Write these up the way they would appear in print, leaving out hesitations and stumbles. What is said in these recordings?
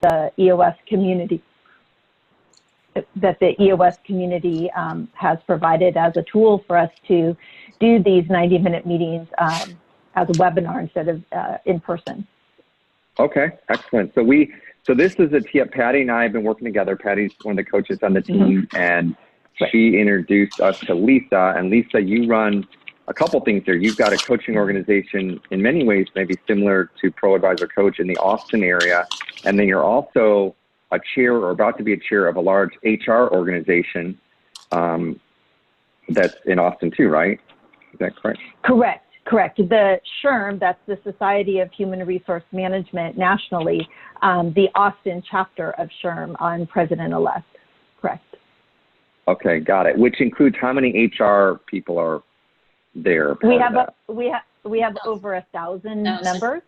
the EOS community has provided as a tool for us to do these 90-minute meetings as a webinar instead of in person. Okay, excellent. So this is a tip. Patty and I have been working together. Patty's one of the coaches on the team, and she introduced us to Lisa. And Lisa, you run a couple things here. You've got a coaching organization in many ways, maybe similar to Pro Advisor Coach in the Austin area. And then you're also a chair or about to be a chair of a large HR organization that's in Austin too, right? Is that correct? Correct. The SHRM, that's the Society of Human Resource Management nationally, the Austin chapter of SHRM on President-elect. Correct. Okay, got it. Which includes how many HR people are there? We have over 1,000 members.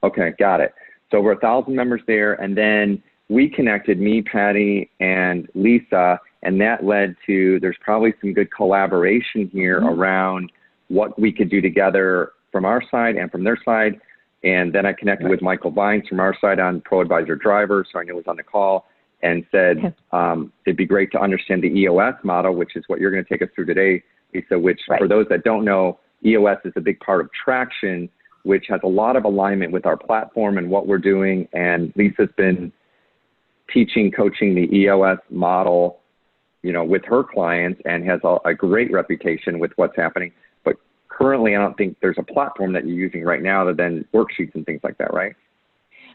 Okay, got it. So over 1,000 members there, and then we connected, me, Patty, and Lisa, and that led to, there's probably some good collaboration here around what we could do together from our side and from their side. And then I connected with Michael Vines from our side on Pro Advisor Driver, so I knew he was on the call, and said it'd be great to understand the EOS model, which is what you're going to take us through today, Lisa, which for those that don't know, EOS is a big part of Traction, which has a lot of alignment with our platform and what we're doing. And Lisa's been coaching the EOS model, with her clients, and has a great reputation with what's happening. But currently, I don't think there's a platform that you're using right now other than worksheets and things like that, right?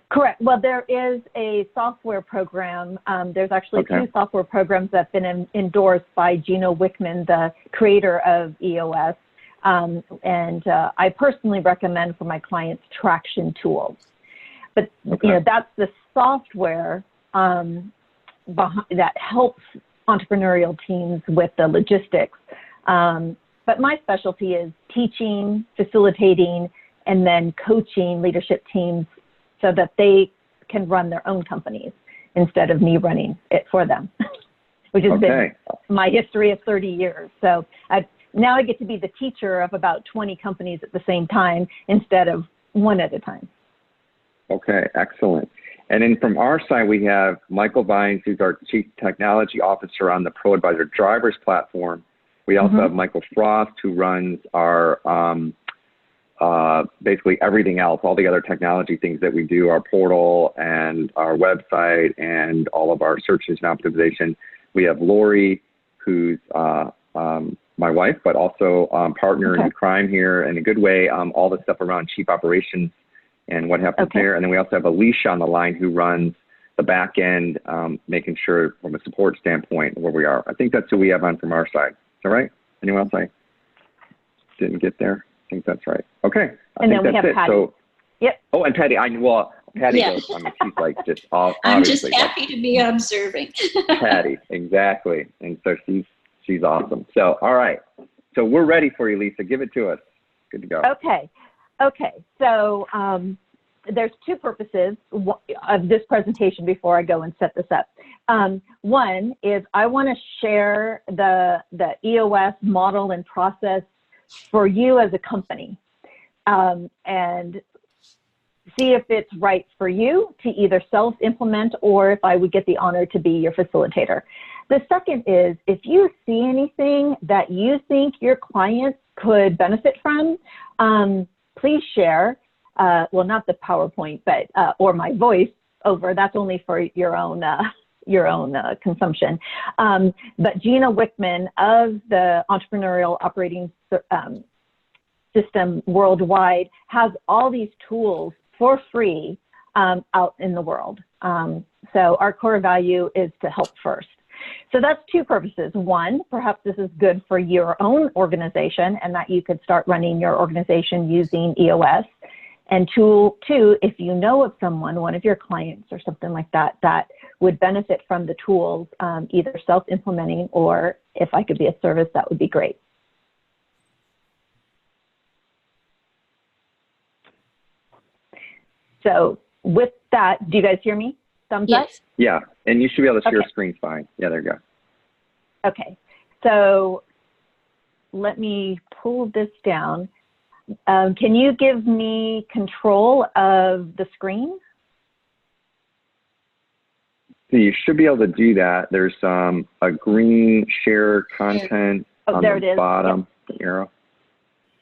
Correct. Well, there is a software program. There's actually two software programs that have been endorsed by Gino Wickman, the creator of EOS. And I personally recommend for my clients Traction tools. But that's the software that helps entrepreneurial teams with the logistics. But my specialty is teaching, facilitating, and then coaching leadership teams so that they can run their own companies instead of me running it for them, which has been my history of 30 years. So now I get to be the teacher of about 20 companies at the same time instead of one at a time. Okay, excellent. And then from our side, we have Michael Vines, who's our Chief Technology Officer on the Pro Advisor Drivers platform. We also have Michael Frost, who runs our basically everything else, all the other technology things that we do, our portal and our website and all of our search engine optimization. We have Lori, who's my wife, but also partner in crime here in a good way, all the stuff around chief operations and what happens there. And then we also have Alicia on the line, who runs the back end, making sure from a support standpoint where we are. I think that's who we have on from our side. Is that right? Anyone else I didn't get there? I think that's right. Okay. And then we have Patty. So, oh, and Patty, Patty goes, she's like just I'm just happy to be observing. Patty, exactly. And so she's awesome. So, all right. So we're ready for you, Lisa. Give it to us. Good to go. Okay. So there's two purposes of this presentation before I go and set this up. One is I want to share the EOS model and process for you as a company, and see if it's right for you to either self-implement or if I would get the honor to be your facilitator. The second is, if you see anything that you think your clients could benefit from, please share. Well, not the PowerPoint, but or my voice over. That's only for your own consumption. But Gino Wickman of the Entrepreneurial Operating System Worldwide has all these tools for free out in the world. So our core value is to help first. So that's two purposes. One, perhaps this is good for your own organization and that you could start running your organization using EOS. And two, if you know of someone, one of your clients or something like that, that would benefit from the tools, either self-implementing or if I could be a service, that would be great. So with that, do you guys hear me? Thumbs up? Yeah, and you should be able to share screen fine. Yeah, there you go. Okay, so let me pull this down. Can you give me control of the screen? Lisa, you should be able to do that. There's a green share content on there the it is. bottom arrow.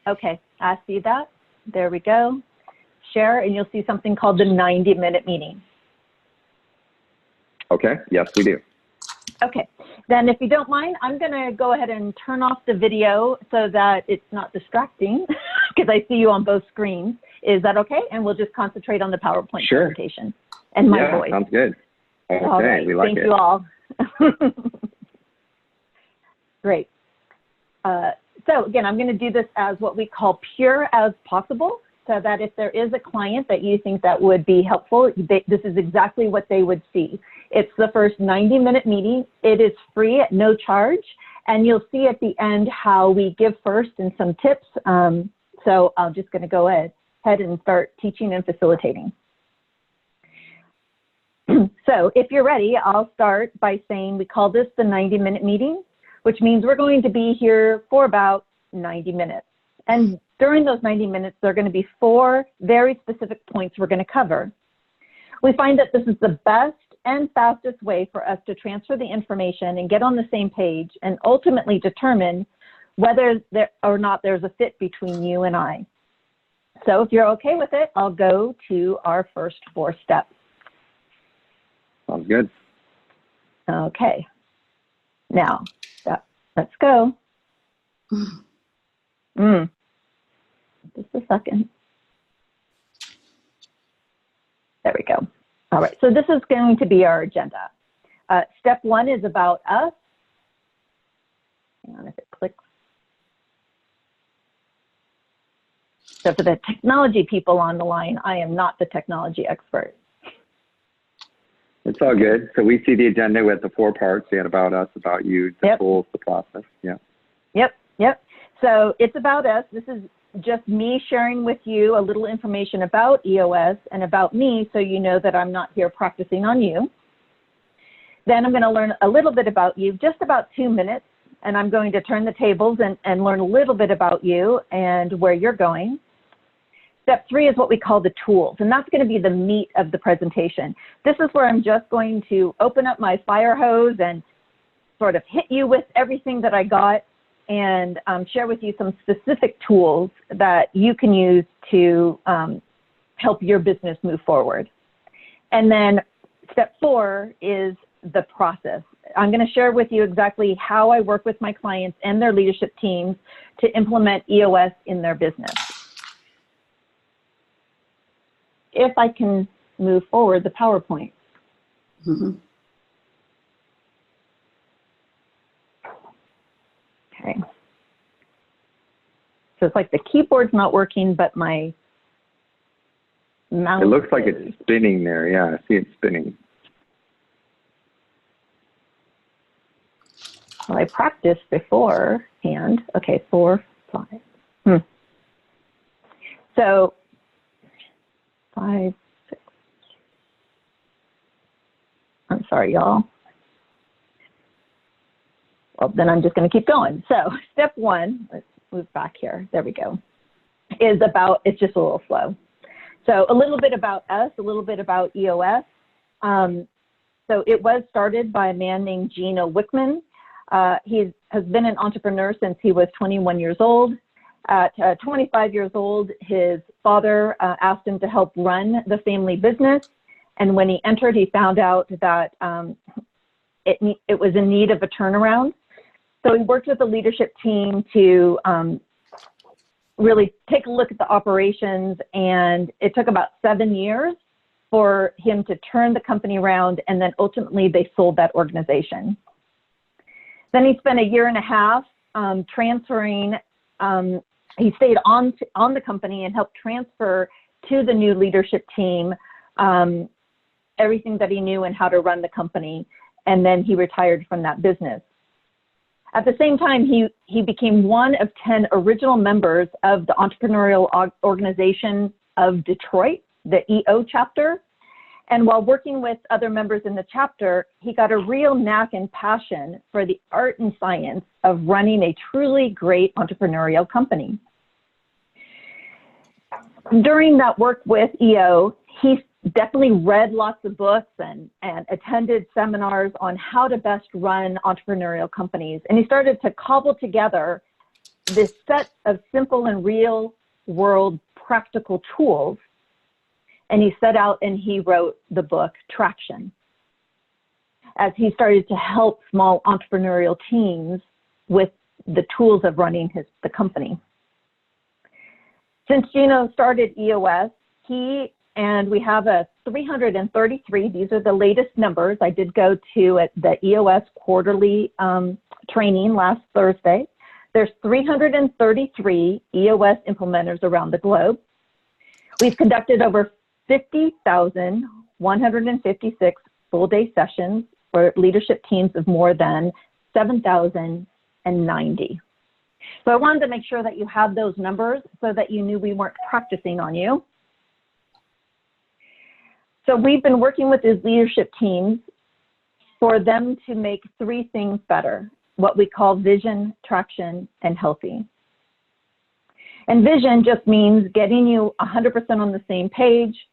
Okay, I see that. There we go. Share, and you'll see something called the 90-minute meeting. Okay, yes, we do. Okay, then if you don't mind, I'm going to go ahead and turn off the video so that it's not distracting because I see you on both screens. Is that okay? And we'll just concentrate on the PowerPoint presentation and my voice. Sounds good. Okay, all right. we like it. Thank you all. Great. So again, I'm going to do this as what we call pure as possible, so that if there is a client that you think that would be helpful, this is exactly what they would see. It's the first 90-minute meeting. It is free at no charge, and you'll see at the end how we give first and some tips. So I'm just going to go ahead and start teaching and facilitating. So if you're ready, I'll start by saying we call this the 90-minute meeting, which means we're going to be here for about 90 minutes. And during those 90 minutes, there are going to be 4 very specific points we're going to cover. We find that this is the best and fastest way for us to transfer the information and get on the same page and ultimately determine whether there or not there's a fit between you and I. So if you're okay with it, I'll go to our first 4 steps. Sounds good. Okay. Now, let's go. Just a second. There we go. All right, so this is going to be our agenda. Step 1 is about us. Hang on if it clicks. So for the technology people on the line, I am not the technology expert. It's all good. So we see the agenda with the 4 parts. We had about us, about you, the tools, the process. Yeah. Yep. So it's about us. This is just me sharing with you a little information about EOS and about me, so you know that I'm not here practicing on you. Then I'm going to learn a little bit about you, just about 2 minutes, and I'm going to turn the tables and learn a little bit about you and where you're going. Step 3 is what we call the tools, and that's going to be the meat of the presentation. This is where I'm just going to open up my fire hose and sort of hit you with everything that I got and share with you some specific tools that you can use to help your business move forward. And then step 4 is the process. I'm going to share with you exactly how I work with my clients and their leadership teams to implement EOS in their business. If I can move forward the PowerPoint. Okay. So it's like the keyboard's not working, but my mouse. It looks like it's spinning there. Yeah, I see it spinning. Well, I practiced beforehand. Okay, 4, 5. So 5, 6. I'm sorry, y'all. Well, then I'm just going to keep going. So step 1, let's move back here. There we go. Is about, it's just a little slow. So a little bit about us, a little bit about EOS. So it was started by a man named Gino Wickman. He has been an entrepreneur since he was 21 years old. At 25 years old, his father asked him to help run the family business. And when he entered, he found out that it was in need of a turnaround. So he worked with the leadership team to really take a look at the operations, and it took about 7 years for him to turn the company around, and then ultimately they sold that organization. Then he spent 1.5 years transferring. He stayed on the company and helped transfer to the new leadership team everything that he knew and how to run the company, and then he retired from that business. At the same time, he became one of 10 original members of the Entrepreneurial Organization of Detroit, the EO chapter. And while working with other members in the chapter, he got a real knack and passion for the art and science of running a truly great entrepreneurial company. During that work with EO, he definitely read lots of books and attended seminars on how to best run entrepreneurial companies. And he started to cobble together this set of simple and real world practical tools. And he set out and he wrote the book Traction, as he started to help small entrepreneurial teams with the tools of running the company. Since Gino started EOS, and we have a 333, these are the latest numbers. I did go to the EOS quarterly training last Thursday. There's 333 EOS implementers around the globe. We've conducted over 50,156 full-day sessions for leadership teams of more than 7,090. So I wanted to make sure that you had those numbers so that you knew we weren't practicing on you. So we've been working with these leadership teams for them to make three things better, what we call vision, traction, and healthy. And vision just means getting you 100% on the same page,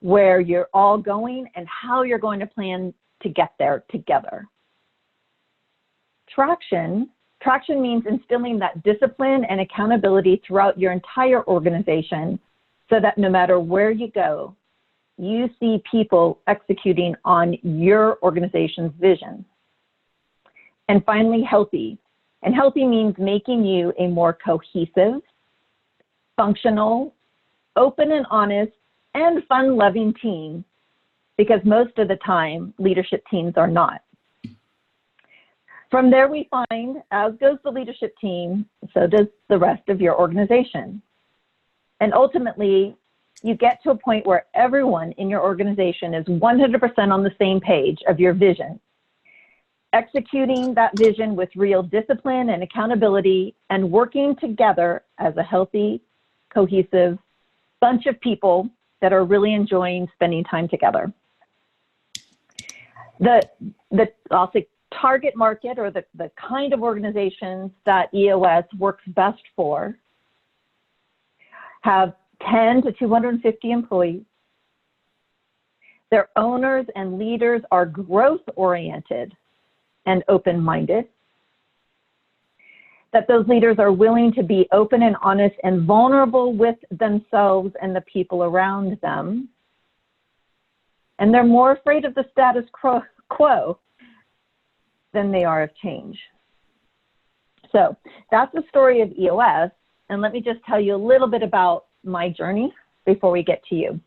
where you're all going and how you're going to plan to get there together. Traction means instilling that discipline and accountability throughout your entire organization so that no matter where you go, you see people executing on your organization's vision. And finally, healthy. And healthy means making you a more cohesive, functional, open and honest, and fun-loving team, because most of the time, leadership teams are not. From there we find, as goes the leadership team, so does the rest of your organization. And ultimately, you get to a point where everyone in your organization is 100% on the same page of your vision, executing that vision with real discipline and accountability and working together as a healthy, cohesive bunch of people that are really enjoying spending time together. I'll say target market, or the kind of organizations that EOS works best for, have 10 to 250 employees. Their owners and leaders are growth-oriented and open-minded. That those leaders are willing to be open and honest and vulnerable with themselves and the people around them. And they're more afraid of the status quo than they are of change. So that's the story of EOS. And let me just tell you a little bit about my journey before we get to you.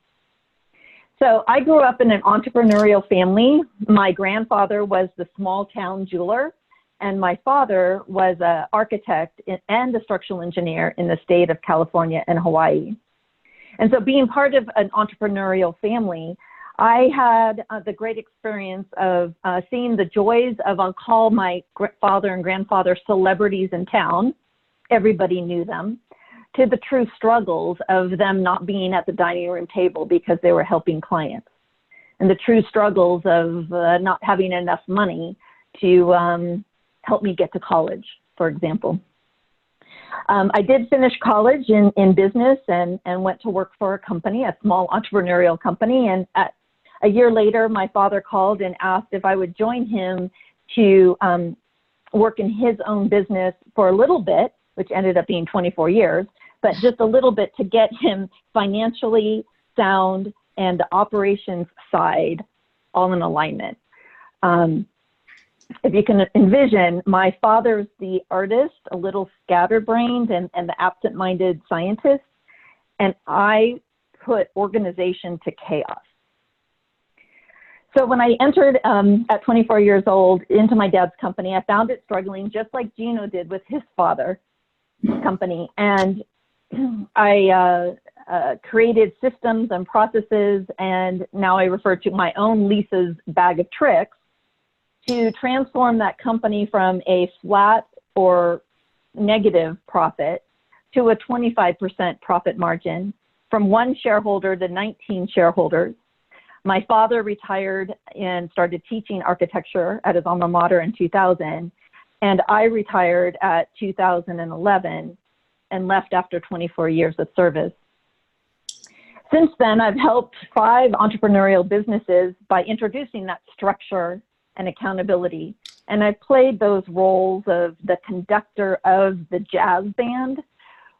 So I grew up in an entrepreneurial family. My grandfather was the small town jeweler, and my father was an architect and a structural engineer in the state of California and Hawaii. And so being part of an entrepreneurial family, I had the great experience of seeing the joys of, I'll call my father and grandfather celebrities in town. Everybody knew them, to the true struggles of them not being at the dining room table because they were helping clients, and the true struggles of not having enough money to help me get to college, for example. I did finish college in business and went to work for a company, a small entrepreneurial company. And a year later, my father called and asked if I would join him to work in his own business for a little bit, which ended up being 24 years, but just a little bit to get him financially sound and the operations side all in alignment. If you can envision, my father's the artist, a little scatterbrained and the absent-minded scientist, and I put organization to chaos. So when I entered at 24 years old into my dad's company, I found it struggling just like Gino did with his father's company. And I created systems and processes, and now I refer to my own Lisa's bag of tricks, to transform that company from a flat or negative profit to a 25% profit margin, from 1 shareholder to 19 shareholders. My father retired and started teaching architecture at his alma mater in 2000, and I retired at 2011 and left after 24 years of service. Since then, I've helped 5 entrepreneurial businesses by introducing that structure and accountability. And I've played those roles of the conductor of the jazz band,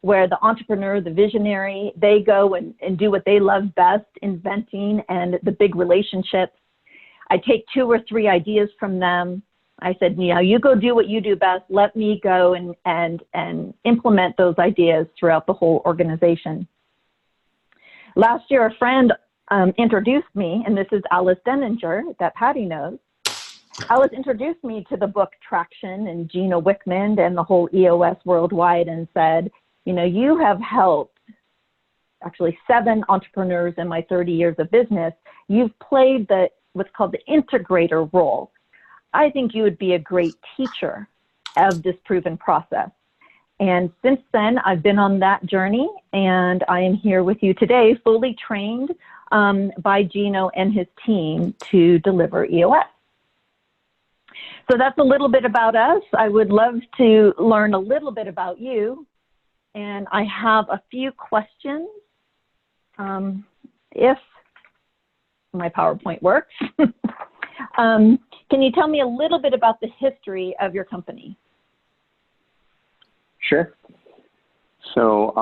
where the entrepreneur, the visionary, they go and do what they love best, inventing and the big relationships. I take 2 or 3 ideas from them. I said, you go do what you do best. Let me go and implement those ideas throughout the whole organization. Last year, a friend introduced me, and this is Alice Denninger, that Patty knows. Alice introduced me to the book Traction and Gino Wickman and the whole EOS worldwide and said, you have helped actually 7 entrepreneurs in my 30 years of business. You've played what's called the integrator role. I think you would be a great teacher of this proven process. And since then, I've been on that journey, and I am here with you today, fully trained by Gino and his team to deliver EOS. So that's a little bit about us. I would love to learn a little bit about you, and I have a few questions, if my PowerPoint works. Can you tell me a little bit about the history of your company? Sure. So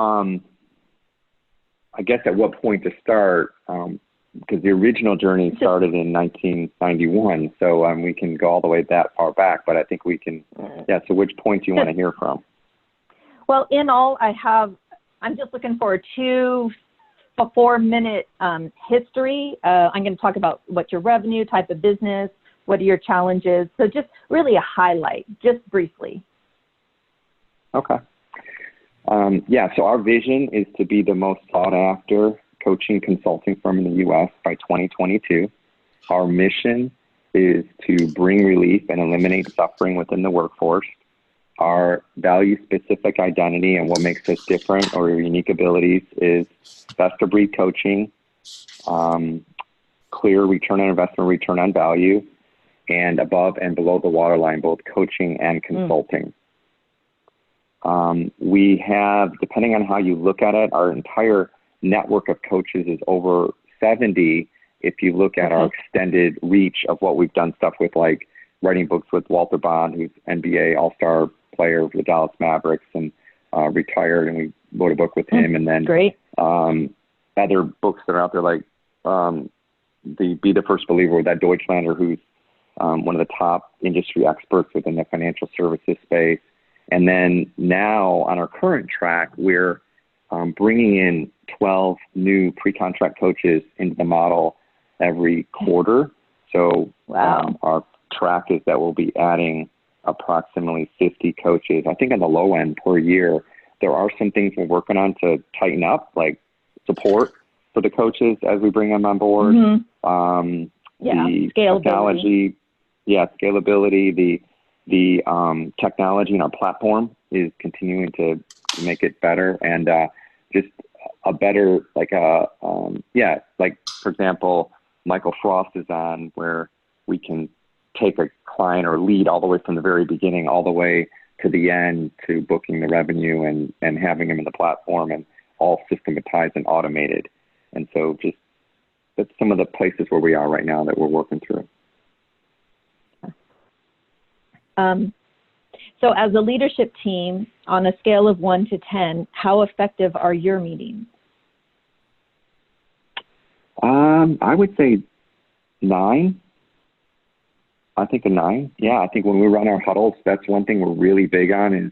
I guess at what point to start, because the original journey started in 1991, so we can go all the way that far back, but I think we can, so which point do you want to hear from? Well, in all, I'm just looking for a 2 to 4 minute history. I'm going to talk about what's your revenue, type of business, what are your challenges. So just really a highlight, just briefly. Okay. So our vision is to be the most sought after coaching consulting firm in the U.S. by 2022. Our mission is to bring relief and eliminate suffering within the workforce. Our value-specific identity and what makes us different or unique abilities is best-of-breed coaching, clear return on investment, return on value, and above and below the waterline, both coaching and consulting. We have, depending on how you look at it, our entire network of coaches is over 70 if you look at our extended reach of what we've done stuff with, like writing books with Walter Bond, who's NBA All-Star player for the Dallas Mavericks and retired, and we wrote a book with him. And then other books that are out there, like the Be the First Believer with that Deutschlander, who's one of the top industry experts within the financial services space. And then now on our current track, we're bringing in 12 new pre-contract coaches into the model every quarter. So our track is that we'll be adding approximately 50 coaches. I think on the low end per year, there are some things we're working on to tighten up, like support for the coaches as we bring them on board. The technology, scalability, the technology in our platform is continuing to make it better, and just a better, like for example, Michael Frost is on, where we can take a client or lead all the way from the very beginning all the way to the end to booking the revenue and having them in the platform, and all systematized and automated. And so just that's some of the places where we are right now that we're working through. So as a leadership team, on a scale of 1 to 10, how effective are your meetings? I would say 9. I think a 9. Yeah, I think when we run our huddles, that's one thing we're really big on, is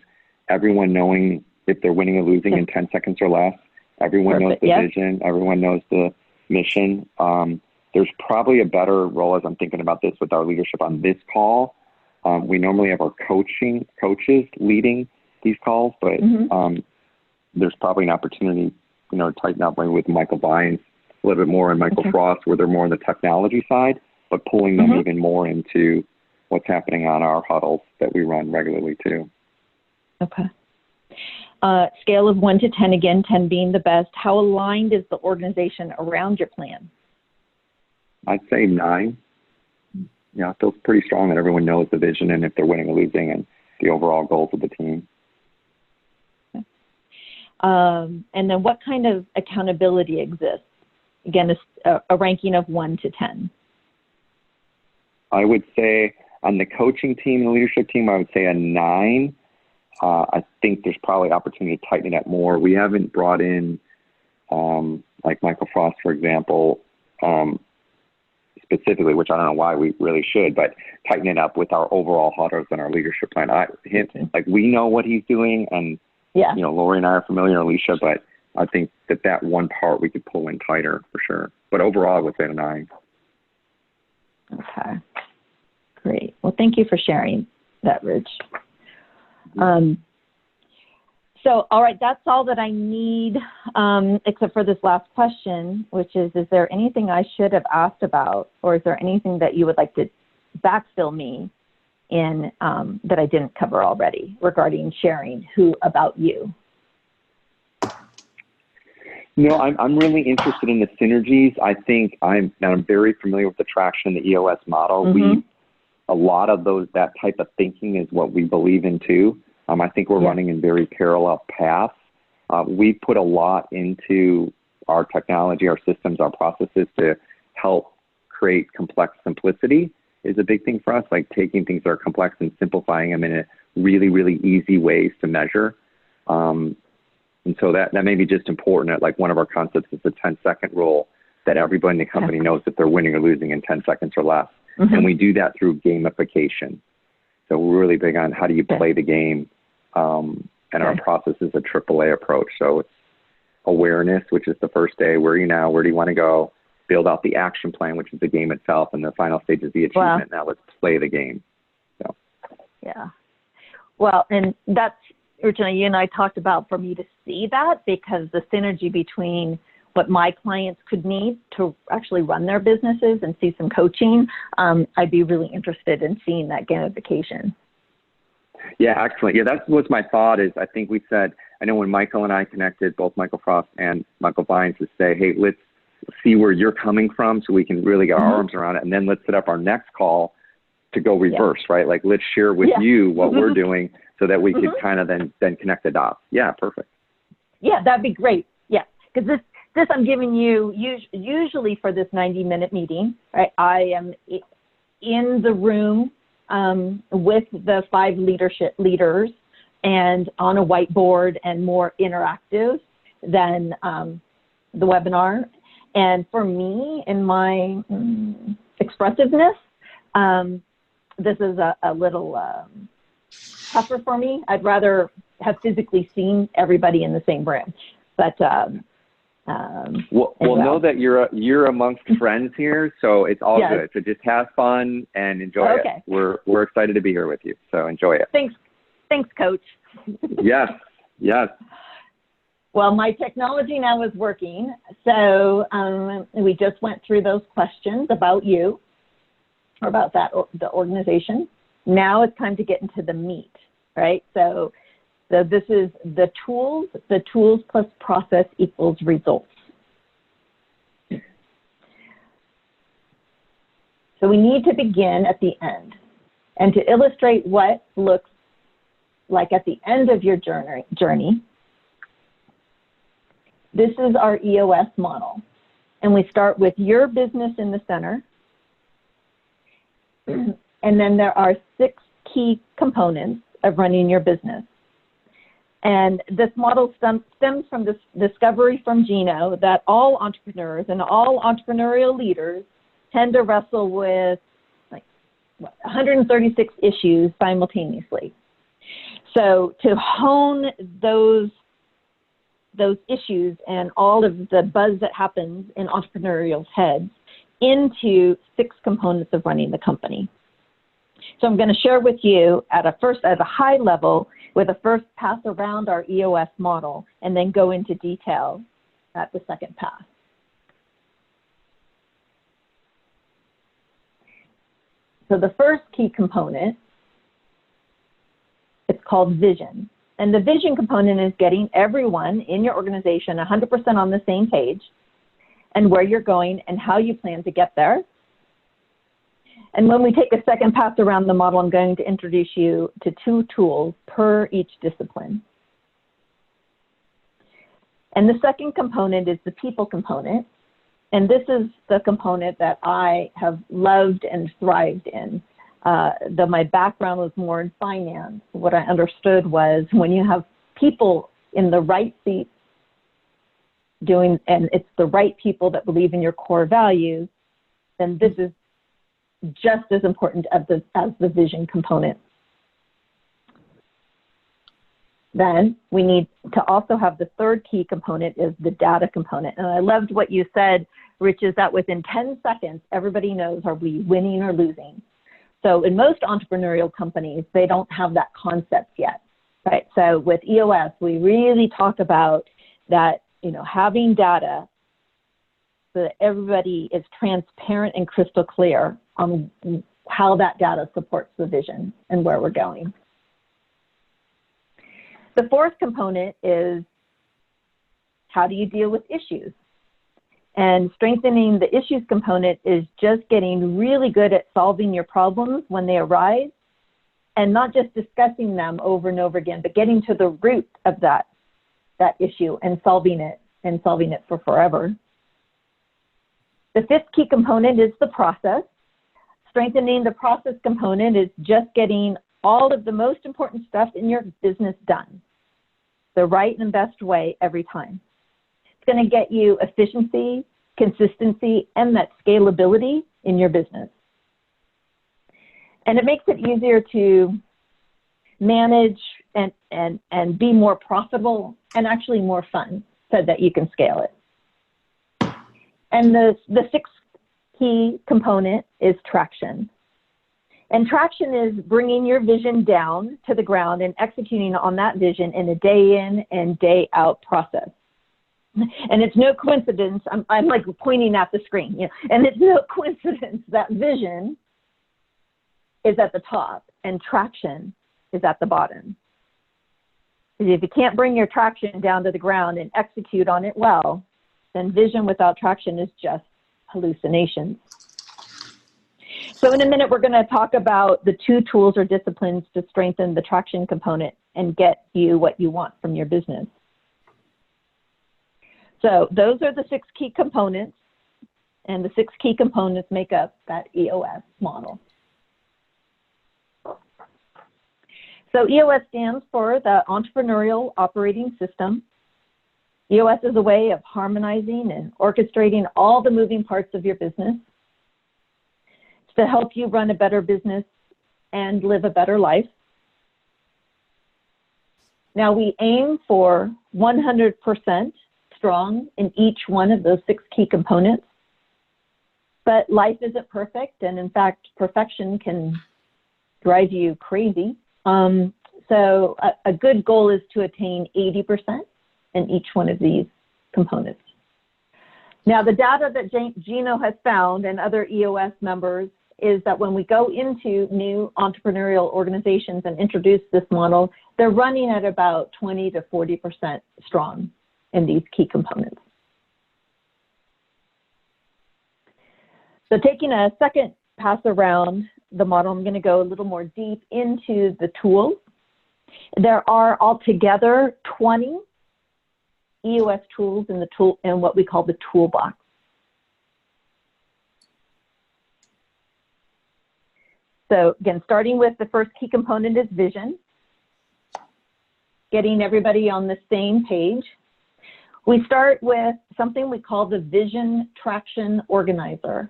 everyone knowing if they're winning or losing in 10 seconds or less. Everyone knows the vision. Everyone knows the mission. There's probably a better role, as I'm thinking about this with our leadership on this call. We normally have our coaches leading these calls, but there's probably an opportunity, to tighten up with Michael Bynes a little bit more, and Michael Frost, where they're more on the technology side, but pulling them even more into what's happening on our huddles that we run regularly too. Okay. Scale of 1 to 10, again, 10 being the best. How aligned is the organization around your plan? I'd say 9. Yeah, it feels pretty strong that everyone knows the vision and if they're winning or losing and the overall goals of the team. Okay. And then what kind of accountability exists? again, a ranking of 1 to 10. I would say on the coaching team and the leadership team, I would say a 9. I think there's probably opportunity to tighten it up more. We haven't brought in, like Michael Frost, for example, specifically, which I don't know why we really should, but tighten it up with our overall huddles and our leadership plan. Like we know what he's doing, and yeah, you know, Lori and I are familiar, Alicia, but I think that one part we could pull in tighter for sure. But overall, I would say a 9. Okay, great. Well, thank you for sharing that, Rich. So, all right, that's all that I need, except for this last question, which is there anything I should have asked about, or is there anything that you would like to backfill me in that I didn't cover already regarding sharing about you? No, I'm really interested in the synergies. I think I'm very familiar with the traction in the EOS model. Mm-hmm. A lot of that type of thinking is what we believe in too. I think we're running in very parallel paths. We put a lot into our technology, our systems, our processes to help create complex simplicity is a big thing for us, like taking things that are complex and simplifying them in a really, really easy ways to measure. And so that may be just important. Like one of our concepts is the 10-second rule, that everybody in the company knows if they're winning or losing in 10 seconds or less. Mm-hmm. And we do that through gamification. So we're really big on how do you play the game. And our process is a AAA approach. So it's awareness, which is the first day. Where are you now? Where do you want to go? Build out the action plan, which is the game itself. And the final stage is the achievement. Wow. Now let's play the game. So. Yeah. Well, and that's, originally you and I talked about for me to see that, because the synergy between what my clients could need to actually run their businesses and see some coaching, I'd be really interested in seeing that gamification. Yeah, excellent. Yeah, that was my thought is I think we said, I know when Michael and I connected, both Michael Frost and Michael Vines, to say, hey, let's see where you're coming from so we can really get our arms around it. And then let's set up our next call to go reverse, right? Like let's share with you what we're doing so that we could kind of then connect the dots. Yeah, perfect. Yeah, that'd be great. Yeah, because this I'm giving you usually for this 90-minute meeting, right? I am in the room with the 5 leaders and on a whiteboard and more interactive than the webinar. And for me, in my expressiveness, this is a little tougher for me. I'd rather have physically seen everybody in the same room. But well, know that you're amongst friends here, so it's all good. So just have fun and enjoy it. We're excited to be here with you, so enjoy it. Thanks, Coach. Yes. Well, my technology now is working, so we just went through those questions about you, or about the organization. Now it's time to get into the meat, right? So this is the tools plus process equals results. So we need to begin at the end. And to illustrate what looks like at the end of your journey, this is our EOS model. And we start with your business in the center. And then there are 6 key components of running your business. And this model stems from this discovery from Gino that all entrepreneurs and all entrepreneurial leaders tend to wrestle with like 136 issues simultaneously. So to hone those issues and all of the buzz that happens in entrepreneurial heads into 6 components of running the company. So I'm going to share with you at a high level with a first pass around our EOS model, and then go into detail at the second pass. So the first key component, it's called vision. And the vision component is getting everyone in your organization 100% on the same page, and where you're going and how you plan to get there. And when we take a second pass around the model, I'm going to introduce you to 2 tools per each discipline. And the second component is the people component. And this is the component that I have loved and thrived in. Though my background was more in finance, what I understood was when you have people in the right seats doing, and it's the right people that believe in your core values, then this is just as important as the vision component. Then we need to also have the third key component is the data component. And I loved what you said, Rich, is that within 10 seconds, everybody knows, are we winning or losing? So in most entrepreneurial companies, they don't have that concept yet, right? So with EOS, we really talk about that, you know, having data so that everybody is transparent and crystal clear on how that data supports the vision and where we're going. The fourth component is how do you deal with issues? And strengthening the issues component is just getting really good at solving your problems when they arise and not just discussing them over and over again, but getting to the root of that issue and solving it for forever. The fifth key component is the process. Strengthening the process component is just getting all of the most important stuff in your business done the right and best way every time. It's going to get you efficiency, consistency, and that scalability in your business. And it makes it easier to manage and be more profitable and actually more fun so that you can scale it. And the sixth key component is traction. And traction is bringing your vision down to the ground and executing on that vision in a day in and day out process. And it's no coincidence, I'm like pointing at the screen, you know, and it's no coincidence that vision is at the top and traction is at the bottom. Because if you can't bring your traction down to the ground and execute on it well, then vision without traction is just hallucinations. So in a minute, we're going to talk about the 2 tools or disciplines to strengthen the traction component and get you what you want from your business. So those are the 6 key components, and the 6 key components make up that EOS model. So EOS stands for the Entrepreneurial Operating System. EOS is a way of harmonizing and orchestrating all the moving parts of your business to help you run a better business and live a better life. Now we aim for 100% strong in each one of those 6 key components, but life isn't perfect, and in fact, perfection can drive you crazy. So a good goal is to attain 80% in each one of these components. Now the data that Gino has found and other EOS members is that when we go into new entrepreneurial organizations and introduce this model, they're running at about 20 to 40% strong in these key components. So taking a second pass around the model, I'm going to go a little more deep into the tools. There are altogether 20 EOS tools in what we call the toolbox. So again, starting with the first key component is vision, getting everybody on the same page. We start with something we call the Vision Traction Organizer.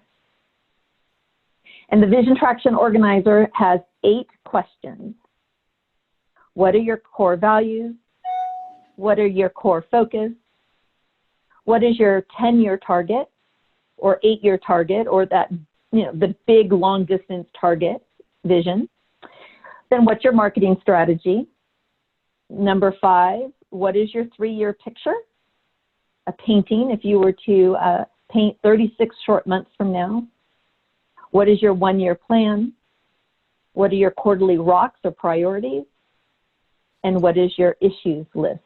And the Vision Traction Organizer has 8 questions. What are your core values? What are your core focus? What is your 10-year target or 8-year target, or that, you know, the big long distance target vision? Then what's your marketing strategy? Number 5, what is your 3-year picture? A painting, if you were to paint 36 short months from now. What is your 1-year plan? What are your quarterly rocks or priorities? And what is your issues list?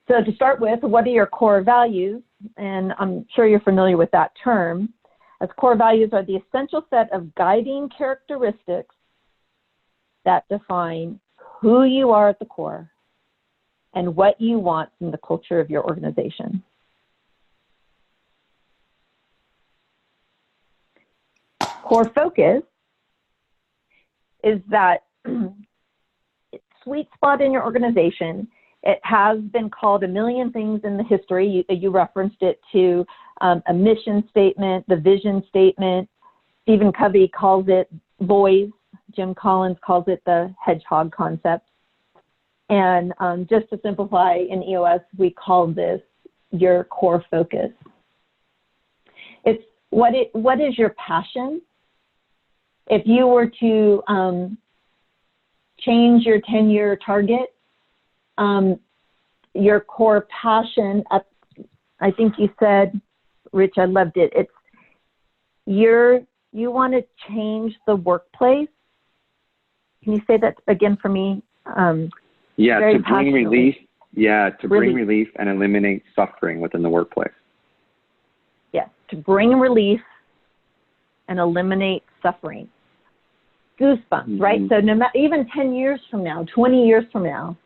So to start with, what are your core values? And I'm sure you're familiar with that term. As core values are the essential set of guiding characteristics that define who you are at the core and what you want from the culture of your organization. core focus is that sweet spot in your organization. It has been called a million things in the history. You referenced it to a mission statement, the vision statement. Stephen Covey calls it boys. Jim Collins calls it the hedgehog concept. And just to simplify, in EOS, we call this your core focus. It's what is your passion? If you were to change your 10-year target, your core passion, I think you said, Rich, I loved it. It's you want to change the workplace. Can you say that again for me? Yeah, to bring relief. Yeah, to bring relief and eliminate suffering within the workplace. Yes, to bring relief and eliminate suffering. Goosebumps, right? So no matter, even 10 years from now, 20 years from now,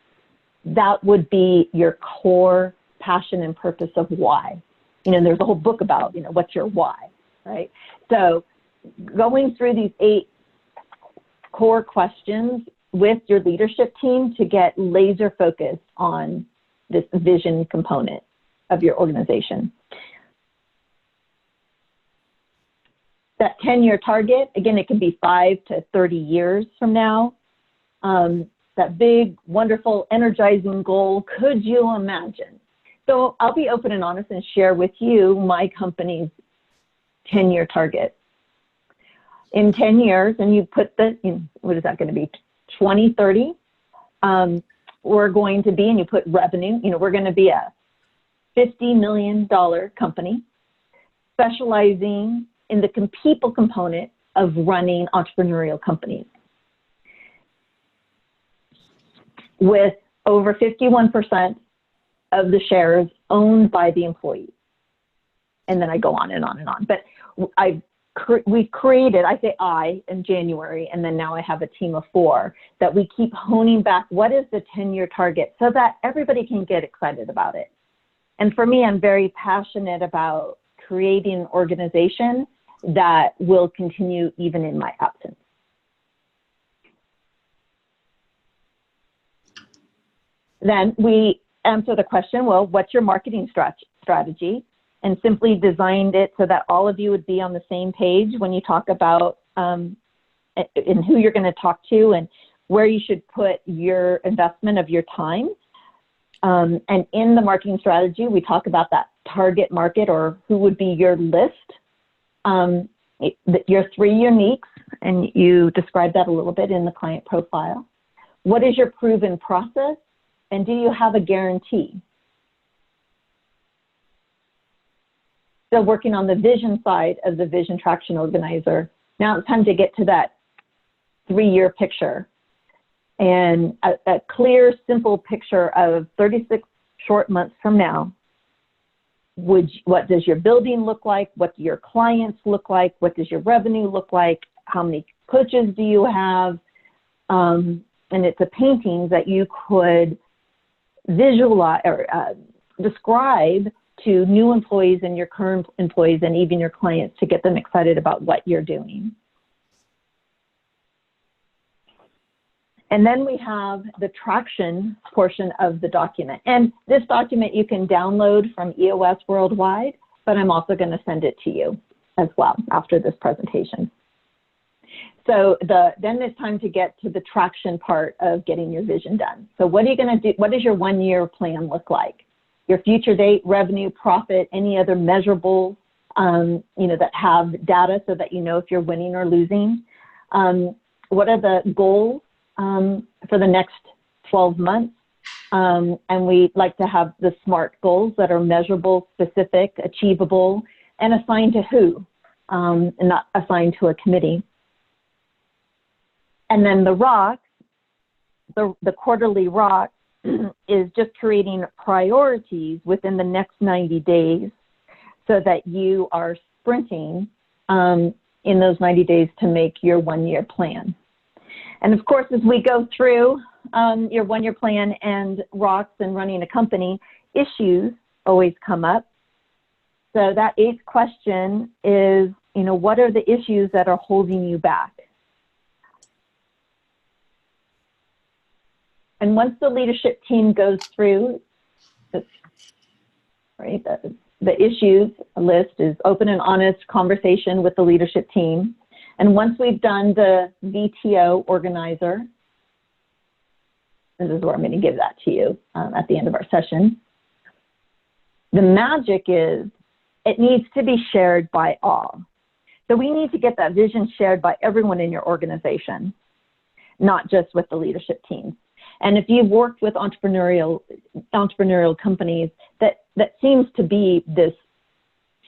that would be your core passion and purpose of why. There's a whole book about, what's your why, right? So going through these 8 core questions with your leadership team to get laser focused on this vision component of your organization. That 10-year target, again, it can be 5 to 30 years from now. That big, wonderful, energizing goal, could you imagine? So I'll be open and honest and share with you my company's 10-year target. In 10 years, and you put what is that going to be, 2030, we're going to be, and you put revenue, we're going to be a $50 million company specializing in the people component of running entrepreneurial companies, with over 51% of the shares owned by the employees. And then I go on and on and on. But we created, I say I, in January, and then now I have a team of 4 that we keep honing back what is the 10-year target so that everybody can get excited about it. And for me, I'm very passionate about creating an organization that will continue even in my absence. Then we answer the question, well, what's your marketing strategy? And simply designed it so that all of you would be on the same page when you talk about and who you're going to talk to and where you should put your investment of your time. And in the marketing strategy, we talk about that target market, or who would be your list, your 3 uniques, and you describe that a little bit in the client profile. What is your proven process? And do you have a guarantee? Still working on the vision side of the Vision Traction Organizer. Now it's time to get to that 3-year picture, and a clear, simple picture of 36 short months from now. What does your building look like? What do your clients look like? What does your revenue look like? How many coaches do you have? And it's a painting that you could visualize or describe to new employees and your current employees and even your clients to get them excited about what you're doing. And then we have the traction portion of the document. And this document you can download from EOS Worldwide, but I'm also going to send it to you as well after this presentation. So then it's time to get to the traction part of getting your vision done. So what are you going to do? What does your 1-year plan look like? Your future date, revenue, profit, any other measurables, that have data so that you know if you're winning or losing. What are the goals for the next 12 months? And we like to have the SMART goals that are measurable, specific, achievable, and assigned to who, and not assigned to a committee. And then the ROC, the quarterly ROC, is just creating priorities within the next 90 days so that you are sprinting in those 90 days to make your 1-year plan. And of course, as we go through your 1-year plan and ROCs and running a company, issues always come up. So that 8th question is, what are the issues that are holding you back? And once the leadership team goes through, right, the issues list is open and honest conversation with the leadership team. And once we've done the VTO organizer, this is where I'm going to give that to you at the end of our session. The magic is it needs to be shared by all. So we need to get that vision shared by everyone in your organization, not just with the leadership team. And if you've worked with entrepreneurial companies, that seems to be this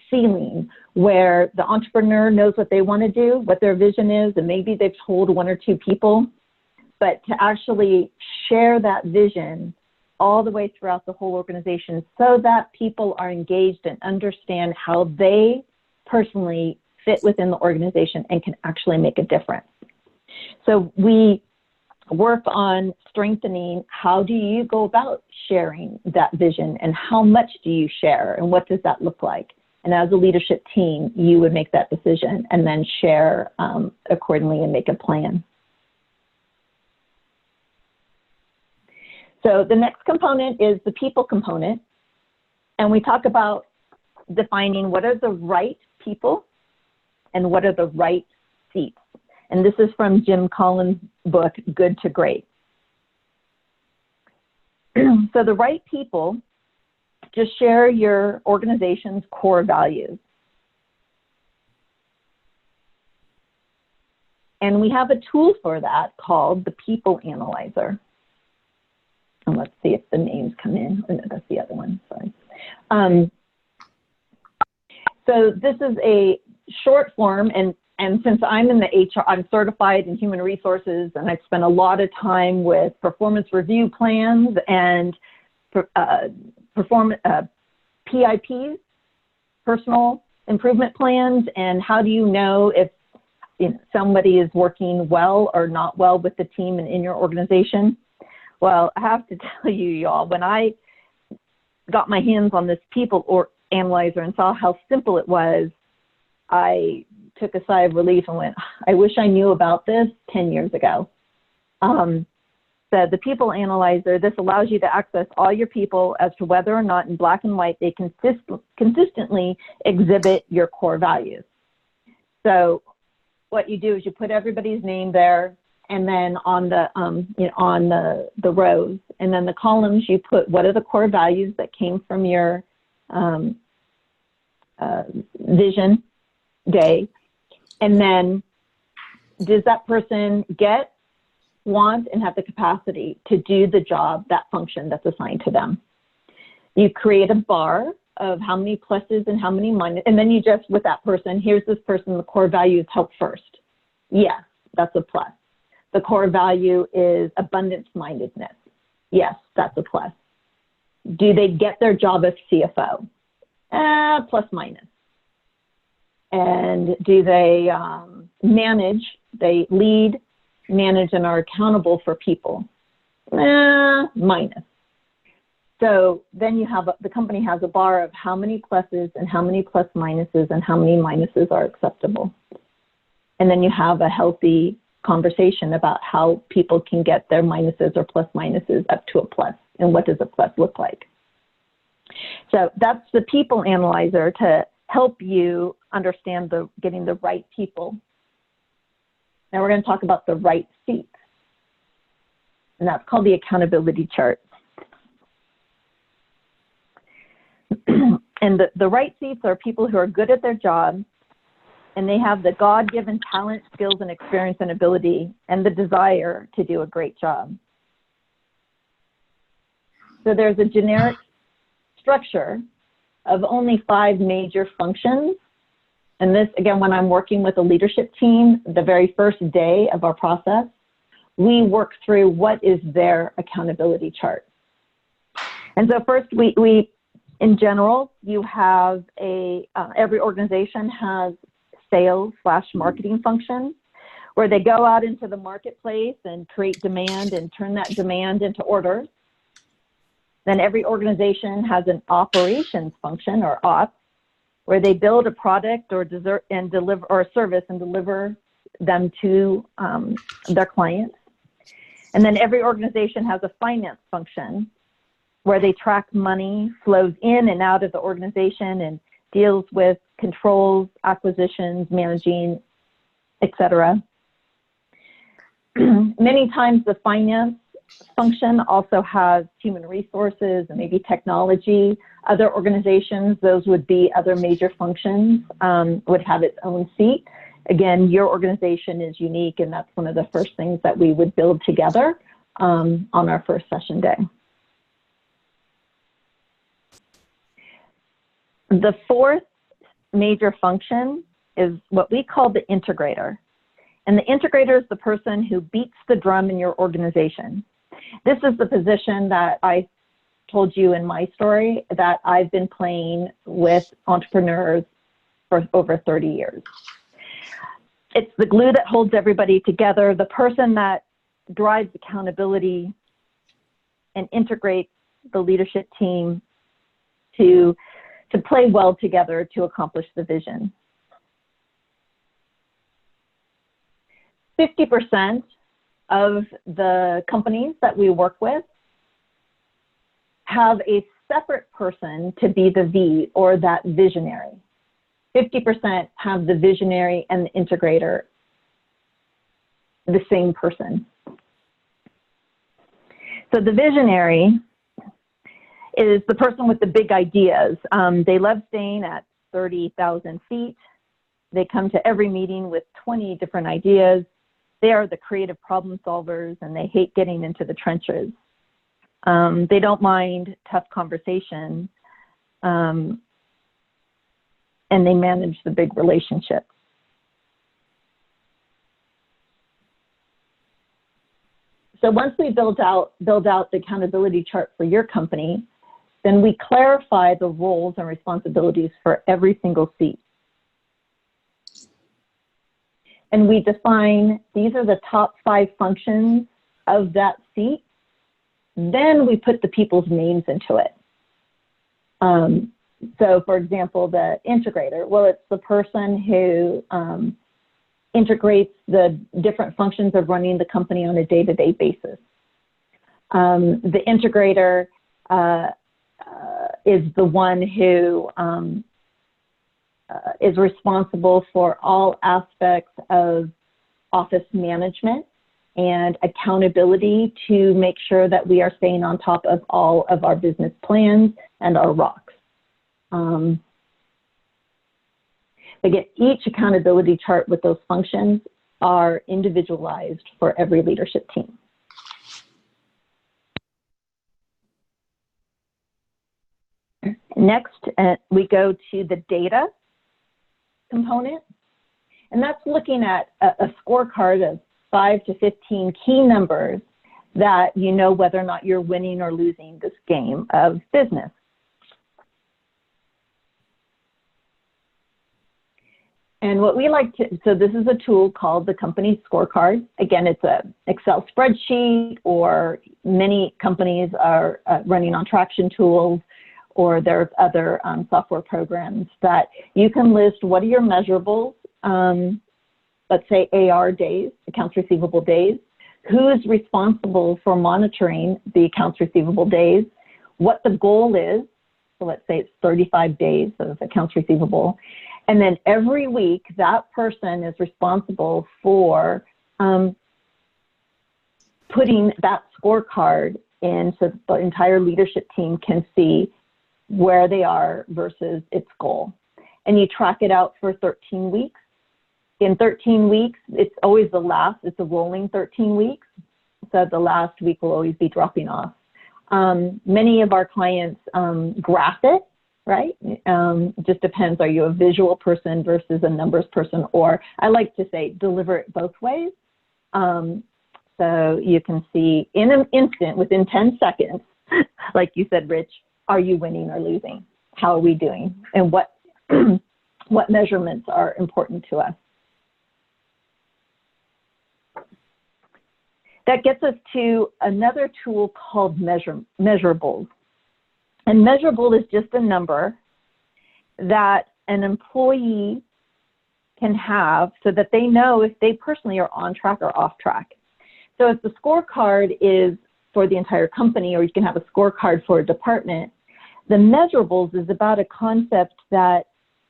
ceiling where the entrepreneur knows what they want to do, what their vision is, and maybe they've told one or two people. But to actually share that vision all the way throughout the whole organization so that people are engaged and understand how they personally fit within the organization and can actually make a difference. So we work on strengthening how do you go about sharing that vision and how much do you share and what does that look like? And as a leadership team, you would make that decision and then share accordingly and make a plan. So the next component is the people component. And we talk about defining what are the right people and what are the right seats. And this is from Jim Collins' book, Good to Great. So the right people just share your organization's core values. And we have a tool for that called the People Analyzer. And let's see if the names come in. Oh, no, that's the other one, sorry. So this is a short form, and since I'm in the HR, I'm certified in human resources, and I've spent a lot of time with performance review plans and PIPs, personal improvement plans, and how do you know if somebody is working well or not well with the team and in your organization? Well, I have to tell you, y'all, when I got my hands on this People Analyzer and saw how simple it was, I took a sigh of relief and went, I wish I knew about this 10 years ago. The People Analyzer, this allows you to access all your people as to whether or not in black and white they consistently exhibit your core values. So what you do is you put everybody's name there, and then on the the rows, and then the columns you put what are the core values that came from your vision day, and then does that person want and have the capacity to do the job, that function that's assigned to them. You create a bar of how many pluses and how many minuses, and then you just, with that person, here's this person, the core value is help first. Yes, that's a plus. The core value is abundance-mindedness. Yes, that's a plus. Do they get their job as CFO? Plus minus. And do they they lead, manage, and are accountable for people? Minus. So then you have, the company has a bar of how many pluses and how many plus minuses and how many minuses are acceptable. And then you have a healthy conversation about how people can get their minuses or plus minuses up to a plus, and what does a plus look like. So that's the People Analyzer to help you understand getting the right people. Now we're going to talk about the right seats, and that's called the accountability chart. And the right seats are people who are good at their job, and they have the God-given talent, skills, and experience and ability, and the desire to do a great job. So there's a generic structure of only 5 major functions. And this, again, when I'm working with a leadership team, the very first day of our process, we work through what is their accountability chart. And so first, we in general, you have every organization has sales/marketing function where they go out into the marketplace and create demand and turn that demand into orders. Then every organization has an operations function, or ops, where they build a product or deliver or a service and deliver them to their clients. And then every organization has a finance function where they track money flows in and out of the organization and deals with controls, acquisitions, managing, etc. Many times the finance function also has human resources and maybe technology. Other organizations, those would be other major functions, would have its own seat. Again, your organization is unique, and that's one of the first things that we would build together on our first session day. The fourth major function is what we call the integrator. And the integrator is the person who beats the drum in your organization. This is the position that I told you in my story that I've been playing with entrepreneurs for over 30 years. It's the glue that holds everybody together, the person that drives accountability and integrates the leadership team to play well together to accomplish the vision. 50% of the companies that we work with have a separate person to be the V or that visionary. 50% have the visionary and the integrator, the same person. So the visionary is the person with the big ideas. They love staying at 30,000 feet. They come to every meeting with 20 different ideas. They are the creative problem solvers, and they hate getting into the trenches. They don't mind tough conversation, and they manage the big relationships. So once we build out the accountability chart for your company, then we clarify the roles and responsibilities for every single seat. And we define, these are the top 5 functions of that seat. Then we put the people's names into it. So for example, the integrator, well, it's the person who integrates the different functions of running the company on a day-to-day basis. The integrator is the one who is responsible for all aspects of office management and accountability to make sure that we are staying on top of all of our business plans and our rocks. Again, each accountability chart with those functions are individualized for every leadership team. Next, we go to the data component, and that's looking at a scorecard of 5 to 15 key numbers that you know whether or not you're winning or losing this game of business. And what we like to, so this is a tool called the company scorecard. Again, it's an Excel spreadsheet, or many companies are running on traction tools, or there's other software programs that you can list what are your measurables, let's say AR days, accounts receivable days, who's responsible for monitoring the accounts receivable days, what the goal is, so let's say it's 35 days of accounts receivable, and then every week that person is responsible for putting that scorecard in so the entire leadership team can see where they are versus its goal. And you track it out for 13 weeks. In 13 weeks, it's always the last, it's a rolling 13 weeks. So the last week will always be dropping off. Many of our clients graph it, right? It just depends, are you a visual person versus a numbers person? Or I like to say, deliver it both ways. So you can see in an instant, within 10 seconds, like you said, Rich, are you winning or losing? How are we doing? And what, what measurements are important to us? That gets us to another tool called measurables. And measurable is just a number that an employee can have so that they know if they personally are on track or off track. So if the scorecard is for the entire company, or you can have a scorecard for a department, the measurables is about a concept that